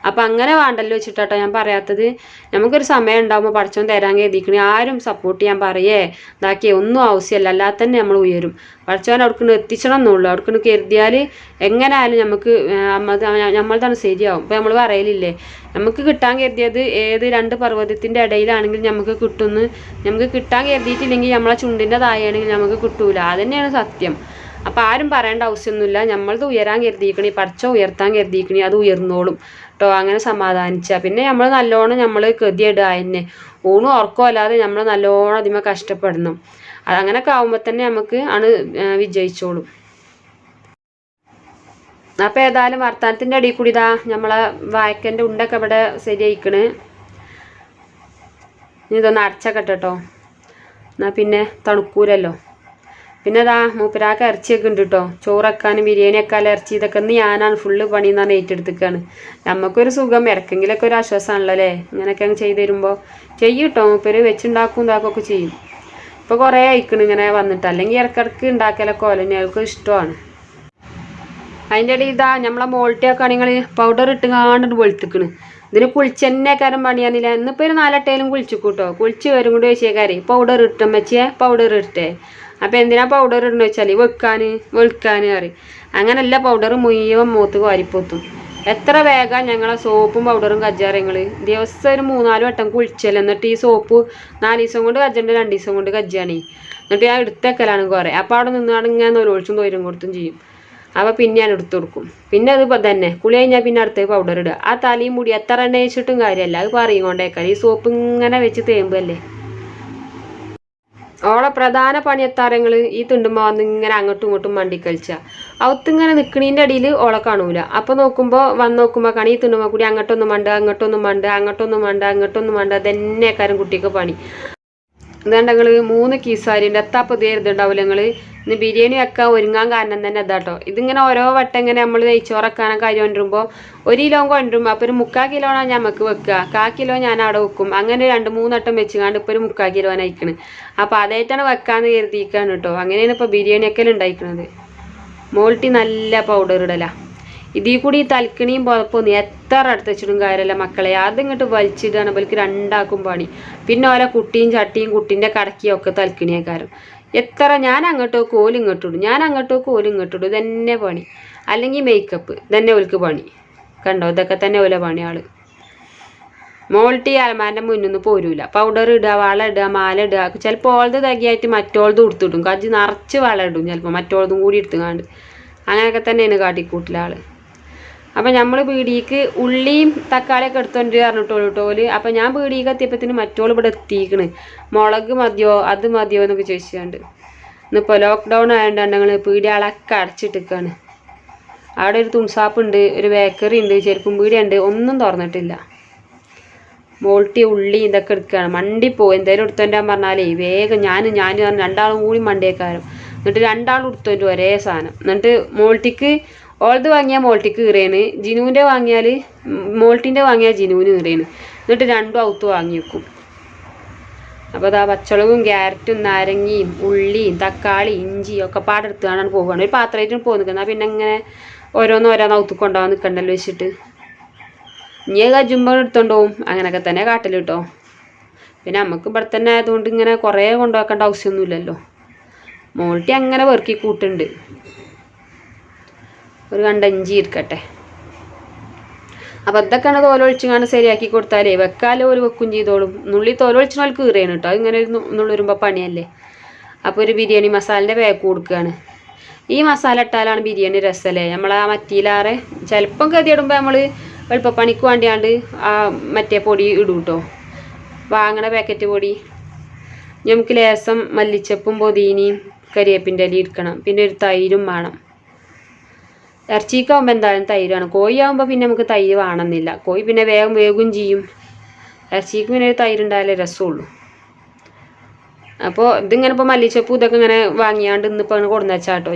അപ്പം അങ്ങനെ വേണ്ടല്ലോ വെച്ചിട്ടാട്ടോ ഞാൻ പറയാത്തത്. നമുക്കൊരു സമയം ഉണ്ടാകുമ്പോൾ പഠിച്ചവൻ തരാൻ കരുതിക്കണേ, ആരും സപ്പോർട്ട് ചെയ്യാൻ പറയേ ഇതാക്കിയേ ഒന്നും ആവശ്യമല്ല, അല്ലാതെ തന്നെ നമ്മൾ ഉയരും. പഠിച്ചവൻ അവിടേക്ക് എത്തിച്ചണം എന്നുള്ളൂ. അവിടേക്ക് കരുതിയാൽ എങ്ങനെ ആയാലും നമുക്ക് നമ്മളതാണ് ശരിയാവും. ഇപ്പം നമ്മൾ പറയലില്ലേ, നമുക്ക് കിട്ടാൻ കരുതിയത് ഏത് 2 പർവ്വതത്തിൻ്റെ ഇടയിലാണെങ്കിൽ നമുക്ക് കിട്ടുമെന്ന്. നമുക്ക് കിട്ടാൻ കരുതിയിട്ടില്ലെങ്കിൽ നമ്മളെ ചുണ്ടിൻ്റെ താഴെയാണെങ്കിൽ നമുക്ക് കിട്ടൂല. അതുതന്നെയാണ് സത്യം. അപ്പം ആരും പറയേണ്ട ആവശ്യമൊന്നുമില്ല. നമ്മളത് ഉയരാൻ കരുതിയിക്കണേ, പഠിച്ചോ ഉയർത്താൻ കരുതിയിക്കണേ, അത് ഉയർന്നോളും കേട്ടോ. അങ്ങനെ സമാധാനിച്ചാൽ പിന്നെ നമ്മൾ നല്ലോണം നമ്മൾ ഗതിയിടുക തന്നെ, ഊണും ഉറക്കോ അല്ലാതെ നമ്മൾ നല്ലോണം അതിമ കഷ്ടപ്പെടണം. അതങ്ങനെയൊക്കെ ആകുമ്പോൾ തന്നെ നമുക്ക് വിജയിച്ചോളും. അപ്പോൾ ഏതായാലും വർത്താനത്തിൻ്റെ അടിയിൽ കൂടി ഇതാ നമ്മളെ വായക്കൻ്റെ ഉണ്ടൊക്കെ ഇവിടെ ശരിയായിക്കണ്. ഇനി ഇതൊന്ന് അടച്ചൊക്കെ കേട്ടോ, എന്നാൽ പിന്നെ തണുക്കൂരല്ലോ. പിന്നെ അതാ മൂപ്പരാക്ക് ഇറച്ചിയൊക്കെ ഉണ്ട് കേട്ടോ, ചോറക്കാനും ബിരിയാണി വെക്കാനും ഇറച്ചി ഇതൊക്കെ ഒന്ന് ഞാനാണ് ഫുള്ള് പണി എന്ന് പറഞ്ഞാൽ ഏറ്റെടുത്തേക്കാണ്. നമുക്കൊരു സുഖം, ഇറക്കെങ്കിലൊക്കെ ഒരു ആശ്വാസമാണല്ലോ അല്ലേ, ഇങ്ങനെയൊക്കെ അങ്ങ് ചെയ്ത് തരുമ്പോൾ. ചെയ്യും കേട്ടോ, മൂപ്പര് വെച്ചുണ്ടാക്കും ഇതാക്കൊക്കെ ചെയ്യും. ഇപ്പോൾ കുറേ അയക്കണം ഇങ്ങനെ വന്നിട്ട്, അല്ലെങ്കിൽ ഇടയ്ക്കിടയ്ക്ക് ഉണ്ടാക്കലൊക്കെ ഓലെന്നെ അവർക്ക് ഇഷ്ടമാണ്. അതിൻ്റെ ഇടയിൽ ഇതാ നമ്മളെ മോൾട്ടിയൊക്കെ ആണെങ്കിൽ പൗഡർ ഇട്ട് കാണ്ടിട്ട് വെളുത്തിക്കണ്. ഇതിന് കുളിച്ചെന്നെ കാരം പണിയാന്നില്ല. ഇന്നിപ്പോൾ ഒരു 4 വട്ടേലും കുളിച്ചു കൂട്ടോ. കുളിച്ച് വരും കൊണ്ട് വെച്ചേക്കാരെ പൗഡർ ഇട്ടും വെച്ചേ പൗഡർ ഇട്ടേ. അപ്പോൾ എന്തിനാ പൗഡർ ഇടണമെന്ന് വെച്ചാൽ വെളുക്കാൻ അറിയും. അങ്ങനെയല്ല, പൗഡർ മുഴുവൻ മൂത്ത് കോരിപ്പോത്തും. എത്ര വേഗം ഞങ്ങളെ സോപ്പും പൗഡറും കജ്ജാറങ്ങൾ ദിവസം ഒരു 3-4 വട്ടം കുളിച്ചല്ലോ. എന്നിട്ട് ഈ സോപ്പ് 4 ദിവസം കൊണ്ട് കജ്ജണ്ട്, 2 ദിവസം കൊണ്ട് കജ്ജാണേ. എന്നിട്ട് ഞാൻ എടുത്തേക്കലാണ് കുറേ. അപ്പോൾ അവിടെ നിന്നാണ് ഇങ്ങനെ ഒരൊഴിച്ചും തോരും കൊടുത്തും ചെയ്യും. അപ്പോൾ പിന്നെ ഞാൻ എടുത്തു കൊടുക്കും. പിന്നെ അത് തന്നെ കുളി കഴിഞ്ഞാൽ പിന്നെ അടുത്ത് പൗഡർ ഇടുക. ആ തലയും മുടി എത്ര എണ്ണ വെച്ചിട്ടും കാര്യമല്ല, അത് പറയും കൊണ്ടേക്കാൻ. ഈ സോപ്പ് ഇങ്ങനെ വെച്ച് തേമ്പല്ലേ. ഓളെ പ്രധാന പണി എത്താറങ്ങൾ ഈ തിണ്ടുമ്പോൾ വന്ന് ഇങ്ങനെ അങ്ങോട്ടും ഇങ്ങോട്ടും മണ്ടി കളിച്ചാൽ അവത്തിങ്ങനെ നിൽക്കണീൻ്റെ അടിയിൽ ഓളെ കാണൂല. അപ്പോൾ നോക്കുമ്പോൾ കണി തിണ്ടുമ്പോൾ കൂടി അങ്ങോട്ടൊന്നും മണ്ട, അങ്ങോട്ടൊന്നും മണ്ട, അങ്ങോട്ടൊന്നും മണ്ട, അങ്ങോട്ടൊന്നും മണ്ട, അതന്നെക്കാരും കുട്ടിക്ക് പണി. എന്താണ്ട് നിങ്ങൾ 3 കീസാരിൻ്റെ എത്താപ്പോൾ തീരുന്നുണ്ടാവില്ല നിങ്ങൾ ഇന്ന് ബിരിയാണി വെക്കാൻ ഒരുങ്ങാൻ കാരണം തന്നെ അതാട്ടോ. ഇതിങ്ങനെ ഓരോ വട്ടം ഇങ്ങനെ നമ്മൾ നെയ്ച്ചോറക്കാനൊക്കെ അരി കൊണ്ടുവരുമ്പോൾ 1 കിലോ കൊണ്ടുവരുമ്പോൾ അപ്പോൾ ഒരു 3/4 കിലോനാണ് നമുക്ക് വെക്കുക, 1/4 കിലോ ഞാൻ അവിടെ വെക്കും. അങ്ങനെ 2-3 വട്ടം വെച്ചുകൊണ്ട് ഇപ്പോൾ ഒരു 3/4 കിലോനായിക്കണ്. അപ്പോൾ അതായിട്ടാണ് വെക്കാമെന്ന് കരുതിയിരിക്കുകയാണ് കേട്ടോ. അങ്ങനെയാണ് ഇപ്പോൾ ബിരിയാണിയൊക്കെ ഉണ്ടായിരിക്കുന്നത്. മോൾട്ടി നല്ല പൗഡർ ഇടല. ഇതിൽ കൂടി ഈ തൽക്കണിയും പുതപ്പൊന്നും എത്ര അടുത്ത് വെച്ചിട്ടും കാര്യമല്ല മക്കളെ. അതിങ്ങോട്ട് വലിച്ചിടുകയാണ് അവർക്ക് രണ്ടാക്കും പണി. പിന്നെ ഓരോ കുട്ടിയും ചട്ടിയും കുട്ടീൻ്റെ കടക്കിയും ഒക്കെ തൽക്കണിയേക്കാരും. എത്ര ഞാൻ അങ്ങോട്ടോ കോലും ഇങ്ങോട്ടിടും, ഞാൻ അങ്ങോട്ടോ കോലും ഇങ്ങോട്ടിടും, ഇതന്നെ പണി. അല്ലെങ്കിൽ മേക്കപ്പ് ഇതന്നെ ഓൽക്ക് പണി. കണ്ടോ, ഇതൊക്കെ തന്നെ ഓല പണിയാൾ. മോൾട്ടി അലമാൻ്റെ മുന്നിൽ നിന്ന് പോരൂല. പൗഡർ ഇടുക, വള ഇടുക, മാല ഇടുക. ചിലപ്പോൾ ഓളത് തകിയായിട്ട് മറ്റോളത് കൊടുത്തിടും. കജ്ജ് നിറച്ച് വള ഇടും, ചിലപ്പോൾ മറ്റോളതും കൂടി എടുത്തുകാണ്ട്. അങ്ങനെയൊക്കെ തന്നെയാണ് കാട്ടിക്കൂട്ടിലാൾ. അപ്പം നമ്മൾ പീടിക്ക് ഉള്ളിയും തക്കാളിയൊക്കെ എടുത്തോണ്ട് പറഞ്ഞിട്ടോളൂ ടോല്. അപ്പം ഞാൻ പീടിക്ക് എത്തിയപ്പത്തിന് മറ്റോൾ ഇവിടെ എത്തിക്കണ്. മുളക് മതിയോ അത് മതിയോ എന്നൊക്കെ ചോദിച്ചാണ്ട്. ഇന്നിപ്പോൾ ലോക്ക്ഡൗൺ ആയതുകൊണ്ട് ഞങ്ങൾ പീടികളൊക്കെ അടച്ചിട്ടിരിക്കുകയാണ്. അവിടെ ഒരു തുണിസാപ്പുണ്ട്, ഒരു ബേക്കറി ഉണ്ട്, ചെരുപ്പും പീടിയുണ്ട്, ഒന്നും തുറന്നിട്ടില്ല. മോൾട്ടി ഉള്ളി ഇതൊക്കെ എടുക്കുകയാണ്. മണ്ടി പോകും എന്തായാലും എടുത്തോണ്ടാൻ പറഞ്ഞാലേ വേഗം ഞാനും രണ്ടാളും കൂടി മണ്ടിയേക്കാരും. എന്നിട്ട് രണ്ടാളും എടുത്തോണ്ട് ഒരേ സാധനം. എന്നിട്ട് മോൾട്ടിക്ക് ഓൾത് വാങ്ങിയാൽ മോൾട്ടിക്ക് കീറേന്, ജിനുവിൻ്റെ വാങ്ങിയാൽ മോൾട്ടിൻ്റെ വാങ്ങിയാൽ ജിനുവിന് കീറേന്. എന്നിട്ട് രണ്ടും ഔത്ത് വാങ്ങി വെക്കും. അപ്പോൾ അതാ പച്ചമുളകും ക്യാരറ്റും നാരങ്ങയും ഉള്ളിയും തക്കാളി ഇഞ്ചിയും ഒക്കെ പാടെടുത്ത് കാണാൻ പോവുകയാണ്. ഒരു പാത്രമായിട്ടും പോയി നിൽക്കുന്നത്. പിന്നെ ഇങ്ങനെ ഓരോന്ന് ഔത്ത് കൊണ്ടുപോകാൻ നിൽക്കണ്ടല്ലോ വെച്ചിട്ട് ഇനി കജുമ്പോൾ എടുത്തോണ്ട് പോവും. അങ്ങനെയൊക്കെ തന്നെ കാട്ടൽ കേട്ടോ. പിന്നെ നമുക്ക് ഇവിടെ തന്നെ ആയതുകൊണ്ട് ഇങ്ങനെ കുറേ കൊണ്ടുവെക്കേണ്ട ആവശ്യമൊന്നുമില്ലല്ലോ. മോൾട്ടി അങ്ങനെ വെറുക്കി കൂട്ടുണ്ട്. ഒരു കണ്ട ഇഞ്ചി ഇരിക്കട്ടെ. അപ്പോൾ ഇതൊക്കെയാണ് തോലൊഴിച്ചാണ് ശരിയാക്കി കൊടുത്താലേ വെക്കാലോ ഒരു വെക്കും ചെയ്തോളും. നുള്ളി തോലൊഴിച്ചാൽ കീറിയാണ് കേട്ടോ. ഇങ്ങനെ നുള്ളുരുമ്പോൾ പണിയല്ലേ. അപ്പോൾ ഒരു ബിരിയാണി മസാലൻ്റെ പാക്ക് കൊടുക്കുകയാണ്. ഈ മസാല ഇട്ടാലാണ് ബിരിയാണി രസമല്ലേ. നമ്മളാ മറ്റിയിലാറെ ചിലപ്പം കതിയിടുമ്പോൾ നമ്മൾ എളുപ്പപ്പണിക്ക് വേണ്ടിയാണ്ട് ആ മറ്റേ പൊടി ഇടും കേട്ടോ, വാങ്ങണ പാക്കറ്റ് പൊടി. നമുക്ക് ലേസം മല്ലിച്ചപ്പും പൊതിനയും കരിവേപ്പിൻ്റെ ഇല ഇരിക്കണം. പിന്നെ ഒരു തൈരും വേണം. ഇറച്ചിക്കാവുമ്പോൾ എന്തായാലും തൈരാണ്. കോഴി ആകുമ്പോൾ പിന്നെ നമുക്ക് തൈര് വേണമെന്നില്ല. കോഴി പിന്നെ വേഗം വേഗം ചെയ്യും. ഇറച്ചിക്ക് പിന്നെ ഒരു തൈരുണ്ടായാലേ രസമുള്ളൂ. അപ്പോൾ ഇതിങ്ങനെ ഇപ്പോൾ മല്ലിച്ചപ്പും ഇതൊക്കെ ഇങ്ങനെ വാങ്ങിയാണ്ട് ഇന്നിപ്പോൾ കൊടുന്ന് വെച്ചാട്ടോ.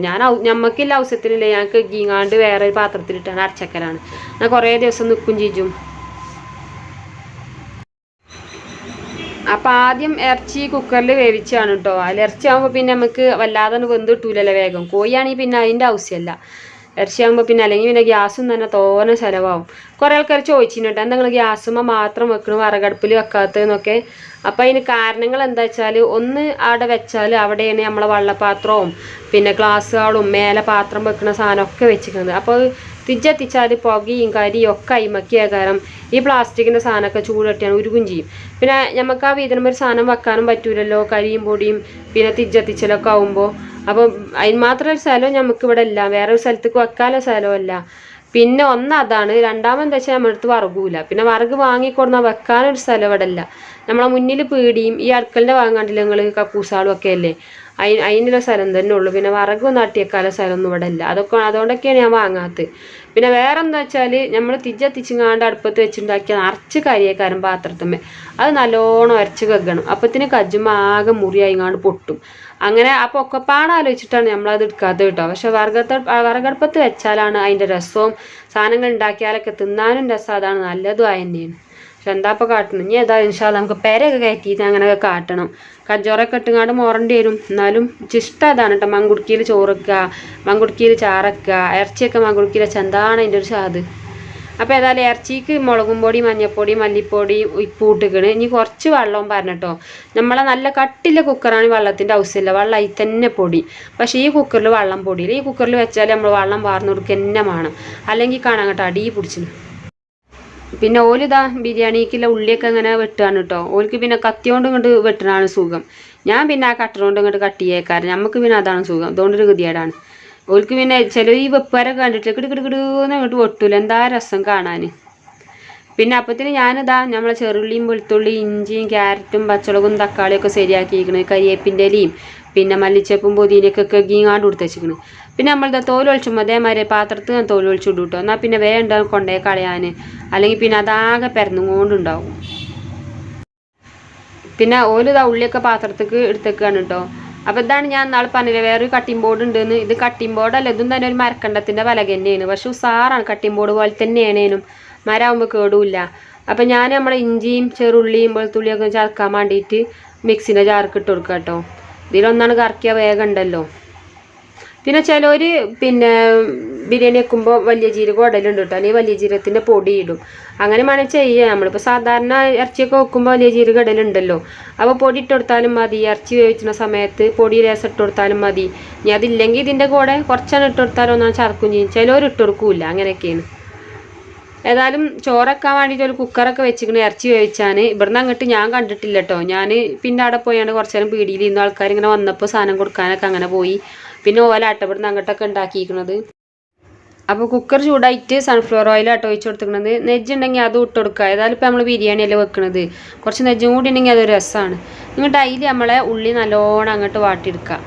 ഞമ്മക്കില്ല ആവശ്യത്തിനില്ല, ഞങ്ങൾക്ക് ഗീങ്ങാണ്ട് വേറെ ഒരു പാത്രത്തിലിട്ടാണ് അരച്ചക്കലാണ്. ഞാൻ കുറേ ദിവസം നിൽക്കും ചെയ്യും. അപ്പോൾ ആദ്യം ഇറച്ചി കുക്കറിൽ വേവിച്ചാണ് കേട്ടോ. അതിൽ ഇറച്ചി ആകുമ്പോൾ പിന്നെ നമുക്ക് വല്ലാതെ വെന്ത് കിട്ടൂലല്ലോ വേഗം. കോഴിയാണെങ്കിൽ പിന്നെ അതിൻ്റെ ആവശ്യമല്ല. ഇറച്ചിയാകുമ്പോൾ പിന്നെ അല്ലെങ്കിൽ പിന്നെ ഗ്യാസും തന്നെ തോനെ ചിലവാകും. കുറേ ആൾക്കാർ ചോദിച്ചിട്ടുണ്ട് എന്താ നിങ്ങൾ ഗ്യാസുമ്മ മാത്രം വെക്കണം വിറകടുപ്പിൽ വെക്കാത്തതെന്നൊക്കെ. അപ്പോൾ അതിന് കാരണങ്ങൾ എന്താ വെച്ചാൽ, ഒന്ന് അവിടെ വെച്ചാൽ അവിടെയാണ് നമ്മളെ വെള്ളപ്പാത്രവും പിന്നെ ഗ്ലാസ്സുകളും മേലെ പാത്രം വെക്കുന്ന സാധനമൊക്കെ വെച്ചിരിക്കുന്നത്. അപ്പോൾ തിജ്ജെത്തിച്ചാൽ പുകയും കരിയും ഒക്കെ അയിമക്കിയ കാരണം ഈ പ്ലാസ്റ്റിക്കിൻ്റെ സാധനമൊക്കെ ചൂടട്ടിയാണ് ഉരുകും ചെയ്യും. പിന്നെ നമുക്ക് ആ വീതനം ഒരു സാധനം വെക്കാനും പറ്റൂലല്ലോ, കരിയും പൊടിയും പിന്നെ തിജ്ജെത്തിച്ചലൊക്കെ ആകുമ്പോൾ. അപ്പോൾ അതിന് മാത്രം ഒരു സ്ഥലം നമുക്കിവിടെ ഇല്ല, വേറെ ഒരു സ്ഥലത്തേക്ക് വെക്കാനുള്ള സ്ഥലമല്ല. പിന്നെ അതാണ്. രണ്ടാമെന്താ വെച്ചാൽ നമ്മുടെ അടുത്ത് വറകൂല. പിന്നെ വറക് വാങ്ങിക്കൊടുന്നാൽ വെക്കാനൊരു സ്ഥലം ഇവിടെ ഇല്ല. നമ്മളെ മുന്നിൽ പീടിയും ഈ അടുക്കളൻ്റെ വാങ്ങാണ്ടില്ല ഞങ്ങൾ കക്കൂസാളും ഒക്കെ അല്ലേ, അതിനുള്ള സ്ഥലം തന്നെ ഉള്ളൂ. പിന്നെ വറകും നട്ടിയേക്കാല സ്ഥലമൊന്നും ഇവിടെ ഇല്ല. അതുകൊണ്ടൊക്കെയാണ് ഞാൻ വാങ്ങാത്തത്. പിന്നെ വേറെ എന്താ വെച്ചാൽ നമ്മൾ തിജ്ജെത്തിച്ചിങ്ങാണ്ട് അടുപ്പത്ത് വെച്ചുണ്ടാക്കിയ നിറച്ച് കരിയേക്കാരും പാത്രത്തുമ്മേ അത് നല്ലോണം അരച്ച് വെക്കണം. അപ്പത്തിന് കജ്ജുമ്പോൾ ആകെ മുറിയായിങ്ങാണ്ട് പൊട്ടും. അങ്ങനെ അപ്പോൾ ഒക്കെ പാടാലോചിച്ചിട്ടാണ് നമ്മളത് എടുക്കാത്തത് കേട്ടോ. പക്ഷെ വിറകടുപ്പത്ത് വെച്ചാലാണ് അതിൻ്റെ രസവും സാധനങ്ങൾ ഉണ്ടാക്കിയാലൊക്കെ തിന്നാനും രസം, അതാണ് നല്ലതും ആയ തന്നെയാണ്. പക്ഷെ എന്താ ഇപ്പോൾ കാട്ടണം, ഇനി ഏതാ ഇൻഷാല്ലാ നമുക്ക് പെരയൊക്കെ കയറ്റിയിട്ട് അങ്ങനെയൊക്കെ കാട്ടണം. കജ്ജോറൊക്കെ ഇട്ടുങ്ങാണ്ട് മോറേണ്ടി വരും. എന്നാലും ഇഷ്ടം അതാണ് കേട്ടോ. മങ്കുടുക്കിയിൽ ചോറക്കുക, മങ്കുടുക്കിയിൽ ചാറക്കുക, ഇറച്ചിയൊക്കെ മങ്കുടുക്കിയിൽ വെച്ചാൽ എന്താണ് അതിൻ്റെ ഒരു സ്വാദ്. അപ്പോൾ ഏതായാലും ഇറച്ചിക്ക് മുളകും പൊടി മഞ്ഞൾപ്പൊടി മല്ലിപ്പൊടി ഉപ്പ് ഇട്ടിക്കണ്. ഇനി കുറച്ച് വെള്ളവും പറഞ്ഞിട്ടോ. നമ്മളെ നല്ല കട്ടിലെ കുക്കറാണ്, വെള്ളത്തിൻ്റെ ആവശ്യമില്ല, വെള്ളം അതിൽ തന്നെ പൊടി. പക്ഷേ ഈ കുക്കറിൽ വെള്ളം പൊടിയില്ല. ഈ കുക്കറിൽ വെച്ചാൽ നമ്മൾ വെള്ളം വാർന്നു കൊടുക്കുക തന്നെ വേണം, അല്ലെങ്കിൽ കാണാൻ കേട്ടോ അടി പിടിച്ചിന്. പിന്നെ ഓലിതാ ബിരിയാണിക്കുള്ള ഉള്ളിയൊക്കെ ഇങ്ങനെ വെട്ടുകയാണ് കേട്ടോ. ഓൽക്ക് പിന്നെ കത്തിയോണ്ട് ഇങ്ങോട്ട് വെട്ടണതാണ് സുഖം. ഞാൻ പിന്നെ ആ കട്ടറുകൊണ്ട് ഇങ്ങോട്ട് കട്ട് ചെയ്യേക്കാരം. നമുക്ക് പിന്നെ അതാണ് സുഖം. അതുകൊണ്ടൊരു ഗതികേടാണ്. ഓൽക്ക് പിന്നെ ചില ഈ വെപ്പുകാരൊക്കെ കണ്ടിട്ട് കിടുകിടുകിടുന്ന് ഇങ്ങോട്ട് വെട്ടൂല, എന്താ രസം കാണാൻ. പിന്നെ അപ്പത്തിന് ഞാനിതാ നമ്മളെ ചെറുള്ളിയും വെളുത്തുള്ളി ഇഞ്ചിയും ക്യാരറ്റും പച്ചമുളകും തക്കാളിയൊക്കെ ശരിയാക്കിയിരിക്കണ്. കരിയേപ്പിൻ്റെ ഇലയും പിന്നെ മല്ലിച്ചപ്പും പൊതിനയൊക്കെ കെഗിങ്ങാണ്ട് കൊടുത്ത് വെച്ചിരിക്കണ്. പിന്നെ നമ്മളിതാ തോലൊളിച്ചും അതേമാതിരി പാത്രത്തിൽ ഞാൻ തോലൊളിച്ചിടും കേട്ടോ. എന്നാൽ പിന്നെ വേണ്ട കൊണ്ടേ കളയാൻ, അല്ലെങ്കിൽ പിന്നെ അതാകെ പെരന്നുകൊണ്ടുണ്ടാവും. പിന്നെ ഓല് ഉള്ളിയൊക്കെ പാത്രത്തേക്ക് എടുത്തേക്കാണ് കേട്ടോ. അപ്പോൾ ഇതാണ് ഞാൻ നാളെ പറഞ്ഞില്ലേ വേറൊരു കട്ടിംഗ് ബോർഡ് ഉണ്ടെന്ന്. ഇത് കട്ടിംഗ് ബോർഡല്ല, ഇതും തന്നെ ഒരു മരക്കണ്ടത്തിൻ്റെ പലക തന്നെയാണ്. പക്ഷെ ഉസാറാണ്, കട്ടിംഗ് ബോർഡ് പോലെ തന്നെയാണേനും, മരമാകുമ്പോൾ കേടില്ല. അപ്പം ഞാൻ നമ്മുടെ ഇഞ്ചിയും ചെറുള്ളിയും വെളുത്തുള്ളിയൊക്കെ ചതക്കാൻ വേണ്ടിയിട്ട് മിക്സിൻ്റെ ജാർക്ക് ഇട്ട് കൊടുക്കുക കേട്ടോ. ഇതിലൊന്നാണ് കറക്കിയാൽ വേഗം ഉണ്ടല്ലോ. പിന്നെ ചിലർ പിന്നെ ബിരിയാണി വെക്കുമ്പോൾ വലിയ ജീരകം ഇടലുണ്ട് കേട്ടോ, അല്ലെങ്കിൽ വലിയ ജീരകത്തിൻ്റെ പൊടി ഇടും. അങ്ങനെ വേണമെങ്കിൽ ചെയ്യുക. നമ്മളിപ്പോൾ സാധാരണ ഇറച്ചിയൊക്കെ വെക്കുമ്പോൾ വലിയ ജീരകം ഇടലുണ്ടല്ലോ, അപ്പോൾ പൊടി ഇട്ട് കൊടുത്താലും മതി. ഇറച്ചി വേവിക്കുന്ന സമയത്ത് പൊടി ലേശം ഇട്ട് കൊടുത്താലും മതി. ഇനി അതില്ലെങ്കിൽ ഇതിൻ്റെ കൂടെ കുറച്ചാണ് ഇട്ട് കൊടുത്താലും ഒന്നാണ് ചതക്കും ചെയ്യും. ചിലവർ ഇട്ട് കൊടുക്കില്ല, അങ്ങനെയൊക്കെയാണ്. ഏതായാലും ചോറൊക്കാൻ വേണ്ടിയിട്ട് ഒരു കുക്കറൊക്കെ വെച്ചിരിക്കണ ഇറച്ചി വേവിച്ചാൽ. ഇവിടുന്ന് അങ്ങോട്ട് ഞാൻ കണ്ടിട്ടില്ല കേട്ടോ. ഞാൻ പിന്നെ അവിടെ പോയാണ് കുറച്ച് നേരം പീടിയിൽ ഇന്ന് ആൾക്കാർ ഇങ്ങനെ വന്നപ്പോൾ സാധനം കൊടുക്കാനൊക്കെ അങ്ങനെ പോയി. പിന്നെ ഓലാട്ട ഇവിടുന്ന് അങ്ങോട്ടൊക്കെ ഉണ്ടാക്കിയിരിക്കണത്. അപ്പോൾ കുക്കർ ചൂടായിട്ട് സൺഫ്ലവർ ഓയിലാട്ടോ ഒഴിച്ച് കൊടുത്തിരിക്കണത്. നെജ്ജുണ്ടെങ്കിൽ അതും ഇട്ട് കൊടുക്കുക. ഏതായാലും ഇപ്പോൾ നമ്മൾ ബിരിയാണിയല്ലേ വെക്കണത്, കുറച്ച് നെജ്ജും കൂടി ഉണ്ടെങ്കിൽ അതൊരു രസമാണ്. എന്നിട്ട് അതിൽ നമ്മളെ ഉള്ളി നല്ലോണം അങ്ങോട്ട് വാട്ടിയെടുക്കുക.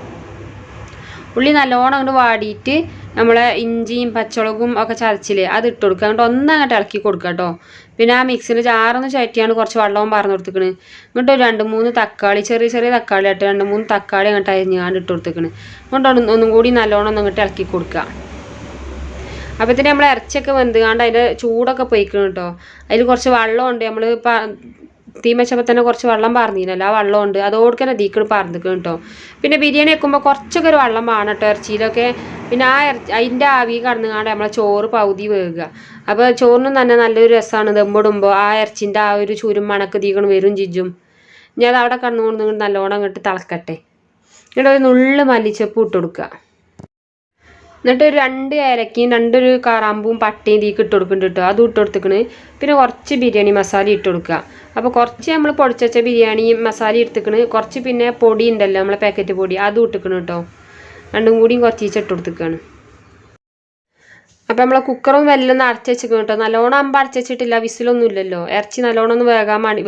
ഉള്ളി നല്ലോണം അങ്ങോട്ട് വാടിയിട്ട് നമ്മളെ ഇഞ്ചിയും പച്ചമുളകും ഒക്കെ ചതച്ചില്ലേ അത് ഇട്ട് കൊടുക്കുക. അങ്ങോട്ട് ഒന്നങ്ങോട്ട് ഇളക്കി കൊടുക്കുക കേട്ടോ. പിന്നെ ആ മിക്സിൻ്റെ ജാറൊന്ന് ചറ്റിയാണ് കുറച്ച് വെള്ളവും പറഞ്ഞു കൊടുത്തിക്കണ്. ഇങ്ങോട്ട് ഒരു 2-3 തക്കാളി, ചെറിയ ചെറിയ തക്കാളി ആയിട്ട് 2-3 തക്കാളി അങ്ങോട്ട് അരിഞ്ഞാണ്ട് ഇട്ട് കൊടുത്തിക്കണ്. ഇങ്ങോട്ട് ഒന്നും കൂടി നല്ലോണം അങ്ങോട്ട് ഇളക്കി കൊടുക്കുക. അപ്പോഴത്തേന് നമ്മൾ ഇറച്ചിയൊക്കെ വെന്തുകാണ്ട് അതിൻ്റെ ചൂടൊക്കെ പൊയ്ക്കണം കേട്ടോ. അതിൽ കുറച്ച് വെള്ളമുണ്ട്, നമ്മൾ തീ വെച്ചപ്പോൾ തന്നെ കുറച്ച് വെള്ളം പാർന്നില്ലല്ലോ, ആ വെള്ളമുണ്ട്, അതോടെ തന്നെ തീക്കണ് പാർന്നിക്കണം കേട്ടോ. പിന്നെ ബിരിയാണി വെക്കുമ്പോൾ കുറച്ചൊക്കെ ഒരു വെള്ളം വേണം കേട്ടോ ഇറച്ചിയിലൊക്കെ. പിന്നെ ആ അതിൻ്റെ ആവി കടന്നുകാണ്ട് നമ്മളെ ചോറ് പകുതി വേകുക. അപ്പോൾ ചോറിനും തന്നെ നല്ലൊരു രസമാണ് ദമ്മിടുമ്പോൾ. ആ ഇറച്ചിൻ്റെ ആ ഒരു ചുരും മണക്ക് തീക്കണം വരും ജിജും. ഞാൻ അത് അവിടെ കടന്നുകൊണ്ട് നല്ലോണം അങ്ങോട്ട് തിളക്കട്ടെ. എന്നിട്ട് ഒരു നുള്ള് മല്ലിച്ചപ്പ് ഇട്ട് കൊടുക്കുക. എന്നിട്ട് ഒരു 2 ഏലക്കയും 2 കറാമ്പും പട്ടയും തീക്ക് ഇട്ട് കൊടുക്കുന്നുണ്ട് കേട്ടോ, അതും ഇട്ട് കൊടുത്തിക്കണ്. പിന്നെ കുറച്ച് ബിരിയാണി മസാല ഇട്ട് കൊടുക്കുക. അപ്പോൾ കുറച്ച് നമ്മൾ പൊടിച്ച ബിരിയാണി മസാല എടുത്തിക്കണ്, കുറച്ച് പിന്നെ പൊടി ഉണ്ടല്ലോ നമ്മളെ പാക്കറ്റ് പൊടി അതും ഇട്ടിക്കണം കേട്ടോ. രണ്ടും കൂടിയും കുറച്ച് ഇട്ട് കൊടുത്തിക്കാണ്. അപ്പോൾ നമ്മളെ കുക്കറും വെല്ലൊന്നും അടച്ചു വെച്ചിക്കണം കേട്ടോ. നല്ലോണം അടച്ചു വെച്ചിട്ടില്ല, വിസിലൊന്നും ഇല്ലല്ലോ. ഇറച്ചി നല്ലോണം ഒന്ന്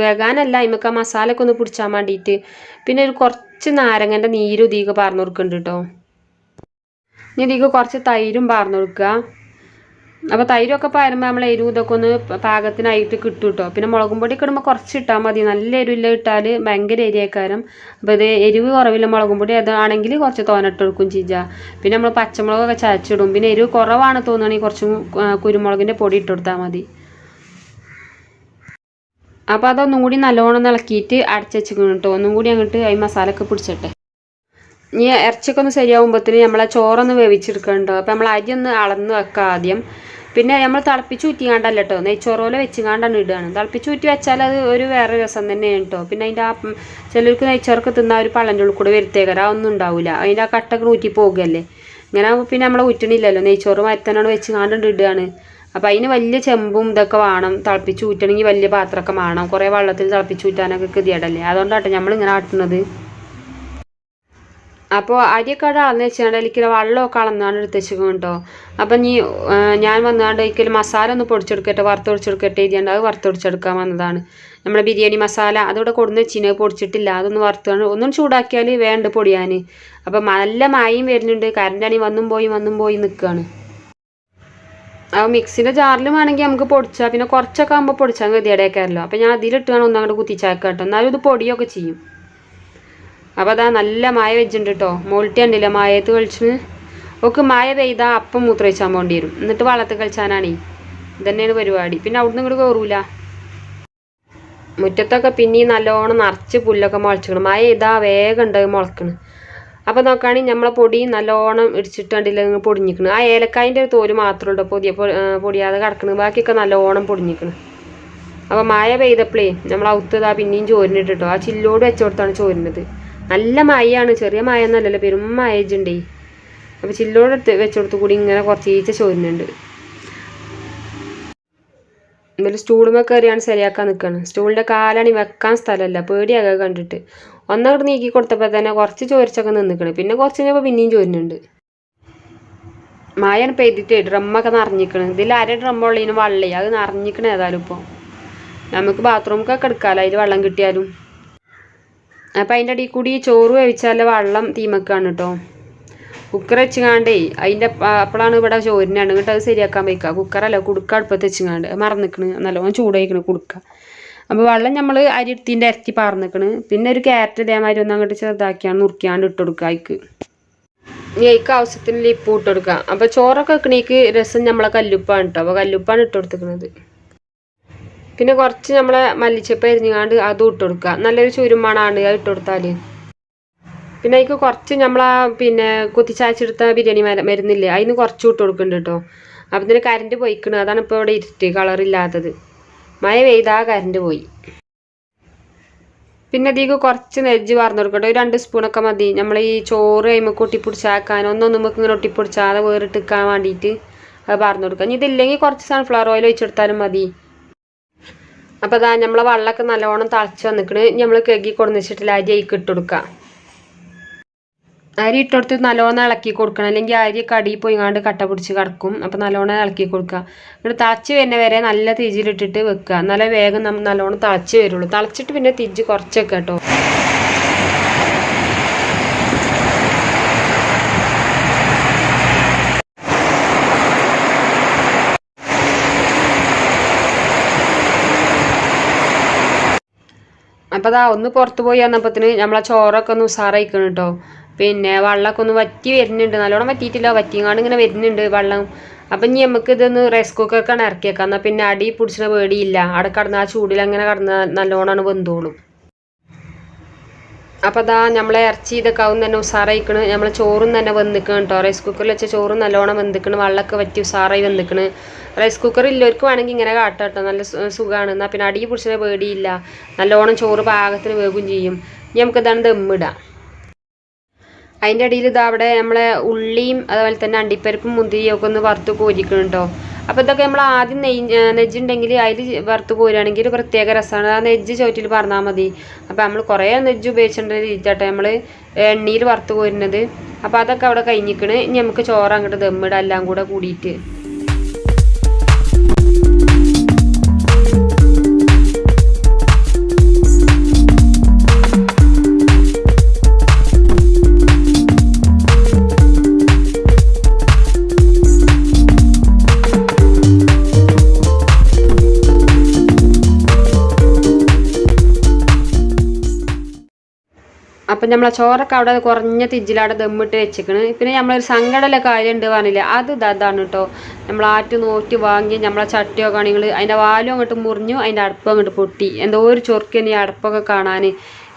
വേകാനല്ല, അതിമൊക്കെ മസാലയൊക്കെ ഒന്ന് പിടിച്ചാൻ വേണ്ടിയിട്ട്. പിന്നെ ഒരു കുറച്ച് നാരങ്ങൻ്റെ നീരും ഇതിക്ക് പറഞ്ഞു കൊടുക്കുന്നുണ്ട് കേട്ടോ. ഇനി ഇതിക്ക് കുറച്ച് തൈരും പാർന്നു കൊടുക്കുക. അപ്പോൾ തൈരൊക്കെ പാരുമ്പോൾ നമ്മൾ എരിവ് ഇതൊക്കെ ഒന്ന് പാകത്തിനായിട്ട് കിട്ടും കേട്ടോ. പിന്നെ മുളകും പൊടി ഇടുമ്പോൾ കുറച്ച് ഇട്ടാൽ മതി, നല്ല എരിവില്ല ഇട്ടാൽ ഭയങ്കര എരിയേക്കാരം. അപ്പോൾ ഇത് എരിവ് കുറവില്ല മുളകും പൊടി അതാണെങ്കിൽ കുറച്ച് തോനിട്ട് കൊടുക്കും ചെയ്യുക. പിന്നെ നമ്മൾ പച്ചമുളകൊക്കെ ചതച്ചിടും. പിന്നെ എരിവ് കുറവാണ് തോന്നുകയാണെങ്കിൽ കുറച്ചും കുരുമുളകിൻ്റെ പൊടി ഇട്ട് കൊടുത്താൽ മതി. അപ്പോൾ അതൊന്നും കൂടി നല്ലോണം ഇളക്കിയിട്ട് അടച്ചു വെച്ചിരിക്കണം കേട്ടോ. ഒന്നും കൂടി അങ്ങോട്ട് ഈ മസാലയൊക്കെ പിടിച്ചിട്ടെ. ഇനി ഇറച്ചിയൊക്കെ ഒന്ന് ശരിയാകുമ്പോഴത്തേന് നമ്മളെ ചോറൊന്ന് വേവിച്ചെടുക്കണ്ടോ. അപ്പോൾ നമ്മൾ അരി ഒന്ന് അളന്ന് വെക്കുക ആദ്യം. പിന്നെ നമ്മൾ തിളപ്പിച്ച് ഊറ്റിക്കാണ്ടല്ല കേട്ടോ, നെയ്ച്ചോറോലെ വെച്ചുകൊണ്ടാണ് ഇടുകയാണ്. തിളപ്പിച്ച് ഊറ്റി വെച്ചാൽ അത് ഒരു വേറെ രസം തന്നെയാണ് കേട്ടോ. പിന്നെ അതിൻ്റെ ആ ചിലർക്ക് നെയ്ച്ചോറൊക്കെ തിന്നാൽ ഒരു പള്ളൻ്റെ ഉള്ളിൽ കൂടെ വരുത്തേക്കര അതൊന്നും ഉണ്ടാവില്ല, അതിൻ്റെ ആ കട്ടൊക്കെ ഊറ്റി പോകുകയല്ലേ. ഇങ്ങനെ പിന്നെ നമ്മളെ ഊറ്റണില്ലല്ലോ, നെയ്ച്ചോറ് മരത്തനാണ് വെച്ചുകൊണ്ടാണ് ഇടുകയാണ്. അപ്പോൾ അതിന് വലിയ ചെമ്പും ഇതൊക്കെ വേണം, തിളപ്പിച്ച് ഊറ്റണമെങ്കിൽ വലിയ പാത്രമൊക്കെ വേണം, കുറേ വെള്ളത്തിൽ തിളപ്പിച്ച് ഊറ്റാനൊക്കെ ഗതികേടല്ലേ. അതുകൊണ്ടാട്ടോ നമ്മളിങ്ങനെ ആട്ടുന്നത്. അപ്പോൾ അരിയൊക്കെ അവിടെ അളന്ന് വെച്ചാണ്ട് അതിലേക്ക് വെള്ളമൊക്കെ അളന്നാണ്ട് എടുത്ത് വെച്ചിരിക്കും കേട്ടോ. അപ്പം ഞാൻ വന്നാണ്ട് ഒരിക്കലും മസാല ഒന്ന് പൊടിച്ചെടുക്കട്ടെ, വറുത്തൊടിച്ചെടുക്കട്ടെ എഴുതിയാണ്ട് അത് വറുത്തൊടിച്ചെടുക്കാൻ വന്നതാണ്. നമ്മുടെ ബിരിയാണി മസാല അതിവിടെ കൊടുന്ന് വെച്ചിന്, പൊടിച്ചിട്ടില്ല, അതൊന്ന് വറുത്താണ് ഒന്നും ചൂടാക്കിയാൽ വേണ്ട പൊടിയാൻ. അപ്പം നല്ല മഴയും വരുന്നുണ്ട്, കറണ്ടാണെങ്കിൽ വന്നും പോയി നിൽക്കുകയാണ്. ആ മിക്സിൻ്റെ ജാറിൽ വേണമെങ്കിൽ നമുക്ക് പൊടിച്ചാൽ, പിന്നെ കുറച്ചൊക്കെ ആകുമ്പോൾ പൊടിച്ചാൽ ഗതിയുടെയൊക്കെയല്ലോ. അപ്പം ഞാൻ അതിലിട്ടാണ് ഒന്നങ്ങോട്ട് കുത്തിച്ചാക്കുക കേട്ടോ, എന്നാലും ഇത് പൊടിയൊക്കെ ചെയ്യും. അപ്പോൾ അതാ നല്ല മഴ വെച്ചിട്ടുണ്ട് കേട്ടോ. മോൾട്ടി ഉണ്ടല്ലോ മഴയത്ത് കളിച്ച് ഒക്കെ മഴ പെയ്താൽ അപ്പം മൂത്രമൊഴിച്ചാൻ പോകേണ്ടി വരും, എന്നിട്ട് വള്ളത്തിൽ കളിച്ചാനാണേ. ഇതന്നെയാണ് പരിപാടി. പിന്നെ അവിടുന്ന് ഇങ്ങോട്ട് കയറൂല. മുറ്റത്തൊക്കെ പിന്നെയും നല്ലോണം നിറച്ച് പുല്ലൊക്കെ മുളച്ചിക്കണം. മഴ ഇതാ വേഗം ഉണ്ട് മുളക്കണ്. അപ്പോൾ നോക്കുകയാണെങ്കിൽ നമ്മളെ പൊടി നല്ലോണം ഇടിച്ചിട്ടുണ്ടല്ലോ പൊടിഞ്ഞിക്കണം. ആ ഏലക്കായൻ്റെ ഒരു തോല് മാത്രമേ ഉള്ളൂ പൊടിയാതെ കിടക്കണം, ബാക്കിയൊക്കെ നല്ലോണം പൊടിഞ്ഞിക്കണം. അപ്പോൾ മഴ പെയ്തപ്പോഴേ നമ്മൾ ഔത്തതാ പിന്നെയും ചോരിനിട്ട് കേട്ടോ. ആ ചില്ലോട് വെച്ചോടത്താണ് ചോരുന്നത്. നല്ല മഴയാണ്, ചെറിയ മഴ എന്നല്ലല്ലോ, പെരും മഴയുണ്ടേ. അപ്പോൾ ചില്ലോട് വെച്ചോടത്ത് കൂടി ഇങ്ങനെ കുറച്ച് ചോരുന്നുണ്ട്. എന്നാലും സ്റ്റൂളുമേ കയറിയാണ് ശരിയാക്കാൻ നിൽക്കണം. സ്റ്റൂളിൻ്റെ കാലാണി വെക്കാൻ സ്ഥലമല്ല, പേടിയാകെ കണ്ടിട്ട്. ഒന്നങ്ങോട്ട് നീക്കി കൊടുത്തപ്പോൾ തന്നെ കുറച്ച് ചോരിച്ചൊക്കെ നിന്നിക്കണം. പിന്നെ കുറച്ച് കഴിഞ്ഞപ്പോൾ പിന്നെയും ചോരുന്നുണ്ട്. മഴയാണ് പെയ്തിട്ട് ഡ്രമ്മൊക്കെ നിറഞ്ഞിക്കണം. ഇതിൽ ഡ്രമ്മുള്ളതിന് വെള്ളേ അത് നിറഞ്ഞിക്കണം. ഏതായാലും ഇപ്പോൾ നമുക്ക് ബാത്റൂമൊക്കെ എടുക്കാമല്ലോ അതിൽ വെള്ളം കിട്ടിയാലും. അപ്പം അതിൻ്റെ അടിയിൽ കൂടി ചോറ് വേവിച്ചാൽ വെള്ളം തീമക്കാണ് കേട്ടോ. കുക്കർ വെച്ചുകാണ്ടേ അതിൻ്റെ അപ്പോഴാണ് ഇവിടെ ചോരിനാണ് ഇങ്ങോട്ട് അത് ശരിയാക്കാൻ വയ്ക്കുക. കുക്കറല്ല കുടുക്ക അടുപ്പത്ത് വെച്ചുകാണ്ട് മറന്നിക്കണ്, നല്ലോണം ചൂടായിക്കണ് കുടുക്ക. അപ്പോൾ വെള്ളം നമ്മൾ അരി എടുത്തിൻ്റെ ഇരട്ടി പാർന്നിക്കണ്. പിന്നെ ഒരു ക്യാരറ്റ് ഇതേമാതിരി ഒന്ന് അങ്ങോട്ട് ചെറുതാക്കിയാണ് നുറുക്കിയാണ്ട് ഇട്ട് കൊടുക്കുക. അതിക്ക് അതിക്ക് ആവശ്യത്തിന് ലിപ്പ് ഇട്ട് കൊടുക്കുക. അപ്പോൾ ചോറൊക്കെ വെക്കണേക്ക് രസം നമ്മളെ കല്ലുപ്പാണ് കേട്ടോ. അപ്പോൾ കല്ലുപ്പാണ് ഇട്ട് കൊടുത്തിരിക്കുന്നത്. പിന്നെ കുറച്ച് നമ്മളെ മല്ലിച്ചപ്പ് അരിഞ്ഞാണ്ട് അതും ഇട്ട് കൊടുക്കുക. നല്ലൊരു ചുരുമണാണ് അത് ഇട്ട് കൊടുത്താൽ. പിന്നെ അതിക്ക് കുറച്ച് നമ്മളാ പിന്നെ കുത്തിച്ചാച്ചെടുത്ത ബിരിയാണി മരുന്നില്ലേ അതിന് കുറച്ച് ഇട്ട് കൊടുക്കുന്നുണ്ട് കേട്ടോ. അപ്പം ഇതിന് കറണ്ട് പോയിക്കണ്. അതാണ് ഇപ്പോൾ ഇവിടെ ഇരുട്ട് കളറില്ലാത്തത്. മഴ പെയ്താൽ കറണ്ട് പോയി. പിന്നെ അതിലേക്ക് കുറച്ച് നെജ്ജ് വാർന്നു കൊടുക്കട്ടെ. ഒരു 2 സ്പൂണൊക്കെ മതി. നമ്മൾ ഈ ചോറ് കഴിയുമ്പോൾ ഒട്ടിപ്പിടിച്ചാക്കാൻ നമുക്ക് ഇങ്ങനെ ഒട്ടിപ്പിടിച്ചാതെ വേറിട്ടിക്കാൻ വേണ്ടിയിട്ട് അത് വാർന്നു കൊടുക്കുക. ഇനി ഇതില്ലെങ്കിൽ കുറച്ച് സൺഫ്ലവർ ഓയിൽ ഒഴിച്ചെടുത്താലും മതി. അപ്പോൾ അതാ നമ്മളെ വെള്ളമൊക്കെ നല്ലോണം തിളച്ച് വന്നിക്കണ്. നമ്മൾ കഴുകി കൊടുന്ന് വെച്ചിട്ടില്ല അരി അതിലേക്ക് ഇട്ട് കൊടുക്കുക. അരി ഇട്ടുകൊടുത്ത് നല്ലോണം ഇളക്കി കൊടുക്കണം. അല്ലെങ്കിൽ അരി കടിയിൽ പോയിങ്ങാണ്ട് കട്ട പിടിച്ച് കിടക്കും. അപ്പോൾ നല്ലോണം ഇളക്കി കൊടുക്കുക. എന്നിട്ട് തിളച്ച് വരുന്ന വരെ നല്ല തിരിച്ചിലിട്ടിട്ട് വെക്കുക. നല്ല വേഗം നല്ലോണം തിളച്ച് വരുള്ളൂ. തിളച്ചിട്ട് പിന്നെ തിരിച്ച് കുറച്ച് വെക്കുക കേട്ടോ. അപ്പോൾ അതാ ഒന്ന് പുറത്ത് പോയി വന്നപ്പോഴത്തേന് നമ്മളെ ചോറൊക്കെ ഒന്ന് ഉസാറായിക്കണം കേട്ടോ. പിന്നെ വെള്ളമൊക്കെ ഒന്ന് വറ്റി വരുന്നുണ്ട്. നല്ലോണം വറ്റിയിട്ടില്ല, വറ്റിങ്ങാണ്ട് ഇങ്ങനെ വരുന്നുണ്ട് വെള്ളം. അപ്പം ഇനി നമുക്ക് ഇതൊന്ന് റൈസ് കുക്കറിലേക്കാണ് ഇറക്കിയേക്കാം. എന്നാൽ പിന്നെ അടി പിടിച്ചിട്ട് പേടിയില്ല. അവിടെ കടന്ന് ആ ചൂടിൽ അങ്ങനെ കടന്ന് നല്ലോണമാണ് വെന്തോളും. അപ്പോൾ അതാ നമ്മളെ ഇറച്ചി ഇതൊക്കെ ആവും തന്നെ ഉസാറായിക്കണ്. നമ്മളെ ചോറും തന്നെ വെന്തിക്കണം കേട്ടോ. റൈസ് കുക്കറിൽ വെച്ച ചോറും നല്ലോണം വെന്തിക്കണം. വെള്ളമൊക്കെ വറ്റി ഉസാറായി വെന്തിക്കണ്. റൈസ് കുക്കർ ഇല്ലവർക്ക് വേണമെങ്കിൽ ഇങ്ങനെ കാട്ടാം കേട്ടോ. നല്ല സുഖമാണ്. എന്നാൽ പിന്നെ അടി പിടിച്ചിട്ട് പേടിയില്ല. നല്ലോണം ചോറ് പാകത്തിന് വേകും ചെയ്യും. ഇനി നമുക്കിതാണ് ദമ്മിടാം. അതിൻ്റെ ഇടയിൽ ഇതാ അവിടെ നമ്മളെ ഉള്ളിയും അതുപോലെ തന്നെ അണ്ടിപ്പരിപ്പും മുന്തിരിയും ഒക്കെ ഒന്ന് വറുത്ത് കോരിക്കണം കേട്ടോ. അപ്പോൾ ഇതൊക്കെ നമ്മൾ ആദ്യം നെജ്ജുണ്ടെങ്കിൽ അതിൽ വറുത്ത് കോരുകയാണെങ്കിൽ ഒരു പ്രത്യേക രസമാണ്. ആ നെജ്ജ് ചോറ്റിൽ പറഞ്ഞാൽ മതി. അപ്പോൾ നമ്മൾ കുറേ നെജ്ജ് ഉപയോഗിച്ചിട്ടുള്ള രീതിയാട്ടെ നമ്മൾ എണ്ണയിൽ വറുത്ത് കോരുന്നത്. അപ്പോൾ അതൊക്കെ അവിടെ കഴിഞ്ഞിക്കണ്. ഇനി നമുക്ക് ചോറ് അങ്ങോട്ട് ദമ്മിടാം എല്ലാം കൂടെ കൂടിയിട്ട്. അപ്പം നമ്മളെ ചോറൊക്കെ അവിടെ കുറഞ്ഞ തിജിലവിടെ ദമ്മിട്ട് വെച്ചിക്കണ്. പിന്നെ നമ്മളൊരു സങ്കടമുള്ള കാര്യമുണ്ട് പറഞ്ഞില്ലേ, അത് ഇതാണ് കേട്ടോ. നമ്മൾ ആറ്റ് നോറ്റ് വാങ്ങി നമ്മളെ ചട്ടിയോ കാണികൾ അതിൻ്റെ വാലും അങ്ങോട്ട് മുറിഞ്ഞു, അതിൻ്റെ അടുപ്പം അങ്ങോട്ട് പൊട്ടി. എന്തോ ഒരു ചൊറുക്കന് ഈ അടുപ്പൊക്കെ കാണാൻ.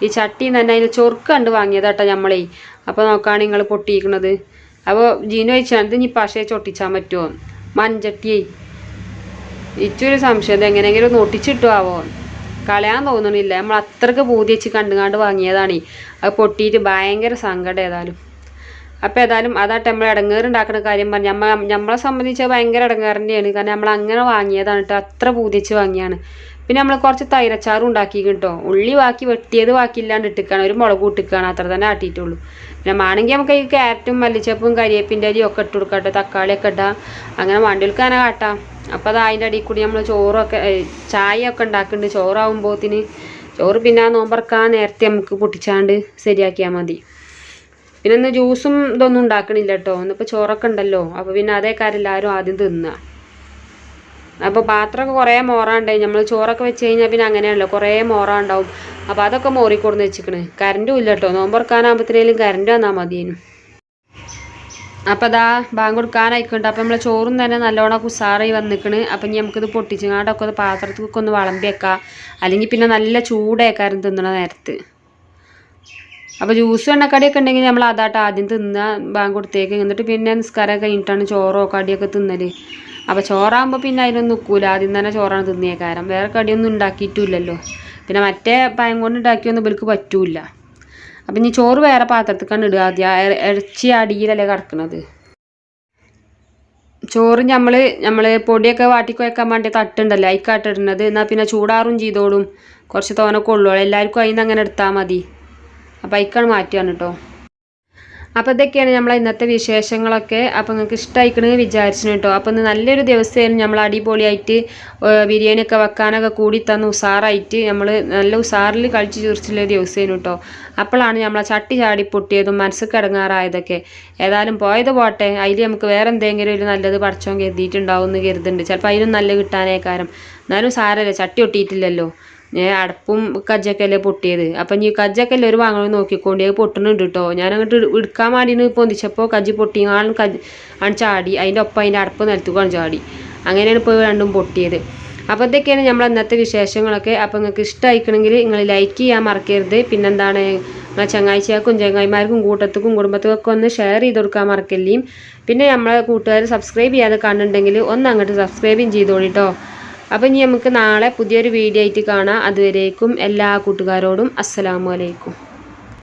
ഈ ചട്ടിയിൽ തന്നെ അതിൻ്റെ ചൊറുക്ക് കണ്ട് വാങ്ങിയതാട്ടോ നമ്മളെ. അപ്പോൾ നോക്കുകയാണ് നിങ്ങൾ പൊട്ടിയിരിക്കണത്. അപ്പോൾ ജീനു ചോദിച്ചാൽ ഇത് ഇനി പശയെ ചൊട്ടിച്ചാൻ പറ്റുമോ? മൺചട്ടിയേ ഇച്ചൊരു സംശയം, എങ്ങനെയെങ്കിലും ഒന്ന് ഒട്ടിച്ചിട്ടുമാവോ? കളയാൻ തോന്നണില്ല. നമ്മൾ അത്രയ്ക്ക് പൂതി വെച്ച് കണ്ടുകാണ്ട് വാങ്ങിയതാണ്. അത് പൊട്ടിയിട്ട് ഭയങ്കര സങ്കടം ഏതായാലും. അപ്പോൾ ഏതായാലും അതാട്ടെ നമ്മൾ ഇടങ്ങേറുണ്ടാക്കുന്ന കാര്യം പറഞ്ഞാൽ നമ്മളെ സംബന്ധിച്ച് ഭയങ്കര ഇടങ്ങേറിൻ്റെയാണ്. കാരണം നമ്മൾ അങ്ങനെ വാങ്ങിയതാണ് കേട്ടോ. അത്ര പൂതി വെച്ച് വാങ്ങിയാണ്. പിന്നെ നമ്മൾ കുറച്ച് തൈരച്ചാറും ഉണ്ടാക്കി കേട്ടോ. ഉള്ളി വെട്ടിയത് ബാക്കിയില്ലാണ്ട് ഇട്ടിക്കാണ്. ഒരു മുളക് ഇട്ടിക്കാണ്. അത്ര തന്നെ ആട്ടിയിട്ടുള്ളൂ. പിന്നെ വേണമെങ്കിൽ നമുക്ക് ഈ ക്യാരറ്റും മല്ലിച്ചപ്പും കരിയേപ്പിൻ്റെ അരിയും ഒക്കെ ഇട്ട് കൊടുക്കട്ടെ. തക്കാളിയൊക്കെ ഇട്ടാൽ അങ്ങനെ വണ്ടികൾക്ക് തന്നെ കാട്ടാം. അപ്പോൾ അത് അതിൻ്റെ അടിയിൽ കൂടി നമ്മൾ ചോറൊക്കെ ചായ ഒക്കെ ഉണ്ടാക്കുന്നുണ്ട്. ചോറാവുമ്പോഴത്തിന് ചോറ് പിന്നെ നോമ്പറക്കാൻ നേരത്തെ നമുക്ക് പൊട്ടിച്ചാണ്ട് ശരിയാക്കിയാൽ മതി. പിന്നെ ഇന്ന് ജ്യൂസും ഇതൊന്നും ഉണ്ടാക്കണില്ല കേട്ടോ. ഇന്നിപ്പോൾ ചോറൊക്കെ ഉണ്ടല്ലോ. അപ്പോൾ പിന്നെ അതേ കാര്യം എല്ലാവരും ആദ്യം തിന്നുക. അപ്പോൾ പാത്രമൊക്കെ കുറേ മോറാണ്ടായി. നമ്മൾ ചോറൊക്കെ വെച്ച് കഴിഞ്ഞാൽ പിന്നെ അങ്ങനെയാണല്ലോ, കുറേ മോറാണ്ടാവും. അപ്പോൾ അതൊക്കെ മോറിക്കൊടുന്ന് വെച്ചിക്കണ്. കറണ്ടും ഇല്ല കേട്ടോ. നോമ്പറക്കാനാകുമ്പോഴത്തേലും കറണ്ട് വന്നാൽ മതിയേനും. അപ്പോൾ അതാ ബാങ്ക് കൊടുക്കാനായിക്കുണ്ട്. അപ്പോൾ നമ്മളെ ചോറും തന്നെ നല്ലോണം ഉസാറായി വന്നിക്കണ്. അപ്പം ഇനി നമുക്കിത് പൊട്ടിച്ചങ്ങാണ്ടൊക്കെ ഒന്ന് പാത്രത്തിലൊക്കെ ഒന്ന് വിളമ്പി വെക്കാം. അല്ലെങ്കിൽ പിന്നെ നല്ല ചൂടേക്കാരും തിന്നണ നേരത്ത്. അപ്പോൾ ജ്യൂസും എണ്ണക്കടിയൊക്കെ ഉണ്ടെങ്കിൽ നമ്മൾ അതായിട്ട് ആദ്യം തിന്നുക ബാങ്ക് കൊടുത്തേക്ക്. എന്നിട്ട് പിന്നെ നിസ്കാരം കഴിഞ്ഞിട്ടാണ് ചോറോ കടിയൊക്കെ തിന്നൽ. അപ്പോൾ ചോറാകുമ്പോൾ പിന്നെ അതിനൊന്നും നിൽക്കൂല. ആദ്യം തന്നെ ചോറാണ് തിന്നിയേക്കാരം. വേറെ കടിയൊന്നും ഉണ്ടാക്കിയിട്ടില്ലല്ലോ. പിന്നെ മറ്റേ പഴം കൊണ്ട് ഉണ്ടാക്കിയൊന്നും ഇവർക്ക് പറ്റൂല. അപ്പം ഇനി ചോറ് വേറെ പാത്രത്തിലേക്കാണ് ഇടുക. ആദ്യം ഇറച്ചി അടിയിലല്ലേ കിടക്കുന്നത്. ചോറ് നമ്മൾ പൊടിയൊക്കെ വാട്ടിക്കുവയ്ക്കാൻ വേണ്ടി തട്ടുണ്ടല്ലോ അതിക്കാട്ടിടുന്നത്. എന്നാൽ പിന്നെ ചൂടാറും ചെയ്തോളും. കുറച്ച് തോനൊക്കെ ഉള്ളോളൂ. എല്ലാവർക്കും അതിൽ നിന്ന് അങ്ങനെ എടുത്താൽ മതി. അപ്പോൾ അതിക്കാണ് മാറ്റുകയാണ് കേട്ടോ. അപ്പോൾ ഇതൊക്കെയാണ് നമ്മളെ ഇന്നത്തെ വിശേഷങ്ങളൊക്കെ. അപ്പോൾ നിങ്ങൾക്ക് ഇഷ്ടമായിക്കണമെന്ന് വിചാരിച്ചു കേട്ടോ. അപ്പോൾ ഇന്ന് നല്ലൊരു ദിവസമായിരുന്നു. നമ്മൾ അടിപൊളിയായിട്ട് ബിരിയാണിയൊക്കെ വെക്കാനൊക്കെ കൂടി തന്ന് ഉസാറായിട്ട് നമ്മൾ നല്ല ഉസാറിൽ കളിച്ച് ചിരിച്ചുള്ള ദിവസമായിരുന്നു കേട്ടോ. അപ്പോഴാണ് നമ്മളെ ചട്ടി ചാടി പൊട്ടിയതും മനസ്സ് കിടങ്ങാറായതൊക്കെ. ഏതായാലും പോയത് പോട്ടെ. അതിൽ നമുക്ക് വേറെ എന്തെങ്കിലും ഒരു നല്ലത് പഠിച്ചോ കരുതിയിട്ടുണ്ടാവും എന്ന് കരുതുന്നുണ്ട്. ചിലപ്പോൾ അതിനും നല്ല കിട്ടാനേ കാരം. എന്നാലും സാരമില്ല, ചട്ടി ഒട്ടിയിട്ടില്ലല്ലോ. അടപ്പും കജ്ജക്കല്ലേ പൊട്ടിയത്. അപ്പം ഇനി കജ്ജക്കല്ലേ ഒരു വാങ്ങണം നോക്കിക്കൊണ്ട് അത് പൊട്ടുന്നുണ്ട് കേട്ടോ. ഞാൻ അങ്ങോട്ട് എടുക്കാൻ വേണ്ടിയിട്ട് പൊന്തിച്ചപ്പോൾ കജ്ജ് പൊട്ടിയാലും ആണ് ചാടി, അതിൻ്റെ ഒപ്പം അതിൻ്റെ അടപ്പ് നിലത്തുക്കാണ് ചാടി. അങ്ങനെയാണ് ഇപ്പോൾ രണ്ടും പൊട്ടിയത്. അപ്പോൾ ഇതൊക്കെയാണ് നമ്മൾ ഇന്നത്തെ വിശേഷങ്ങളൊക്കെ. അപ്പോൾ നിങ്ങൾക്ക് ഇഷ്ടമായിക്കണമെങ്കിൽ നിങ്ങൾ ലൈക്ക് ചെയ്യാൻ മറക്കരുത്. പിന്നെന്താണ് നിങ്ങളെ ചങ്ങാഴ്ചകൾക്കും ചങ്ങായിമാർക്കും കൂട്ടത്തുക്കും കുടുംബത്തുമൊക്കെ ഒന്ന് ഷെയർ ചെയ്ത് കൊടുക്കാൻ മറക്കല്ലേ. പിന്നെ നമ്മളെ കൂട്ടുകാർ സബ്സ്ക്രൈബ് ചെയ്യാതെ കാണുന്നുണ്ടെങ്കിൽ ഒന്ന് അങ്ങോട്ട് സബ്സ്ക്രൈബും ചെയ്തോളി കേട്ടോ. അപ്പം ഇനി നമുക്ക് നാളെ പുതിയൊരു വീഡിയോ ആയിട്ട് കാണാം. അതുവരേക്കും എല്ലാ കൂട്ടുകാരോടും അസ്സലാമു അലൈക്കും.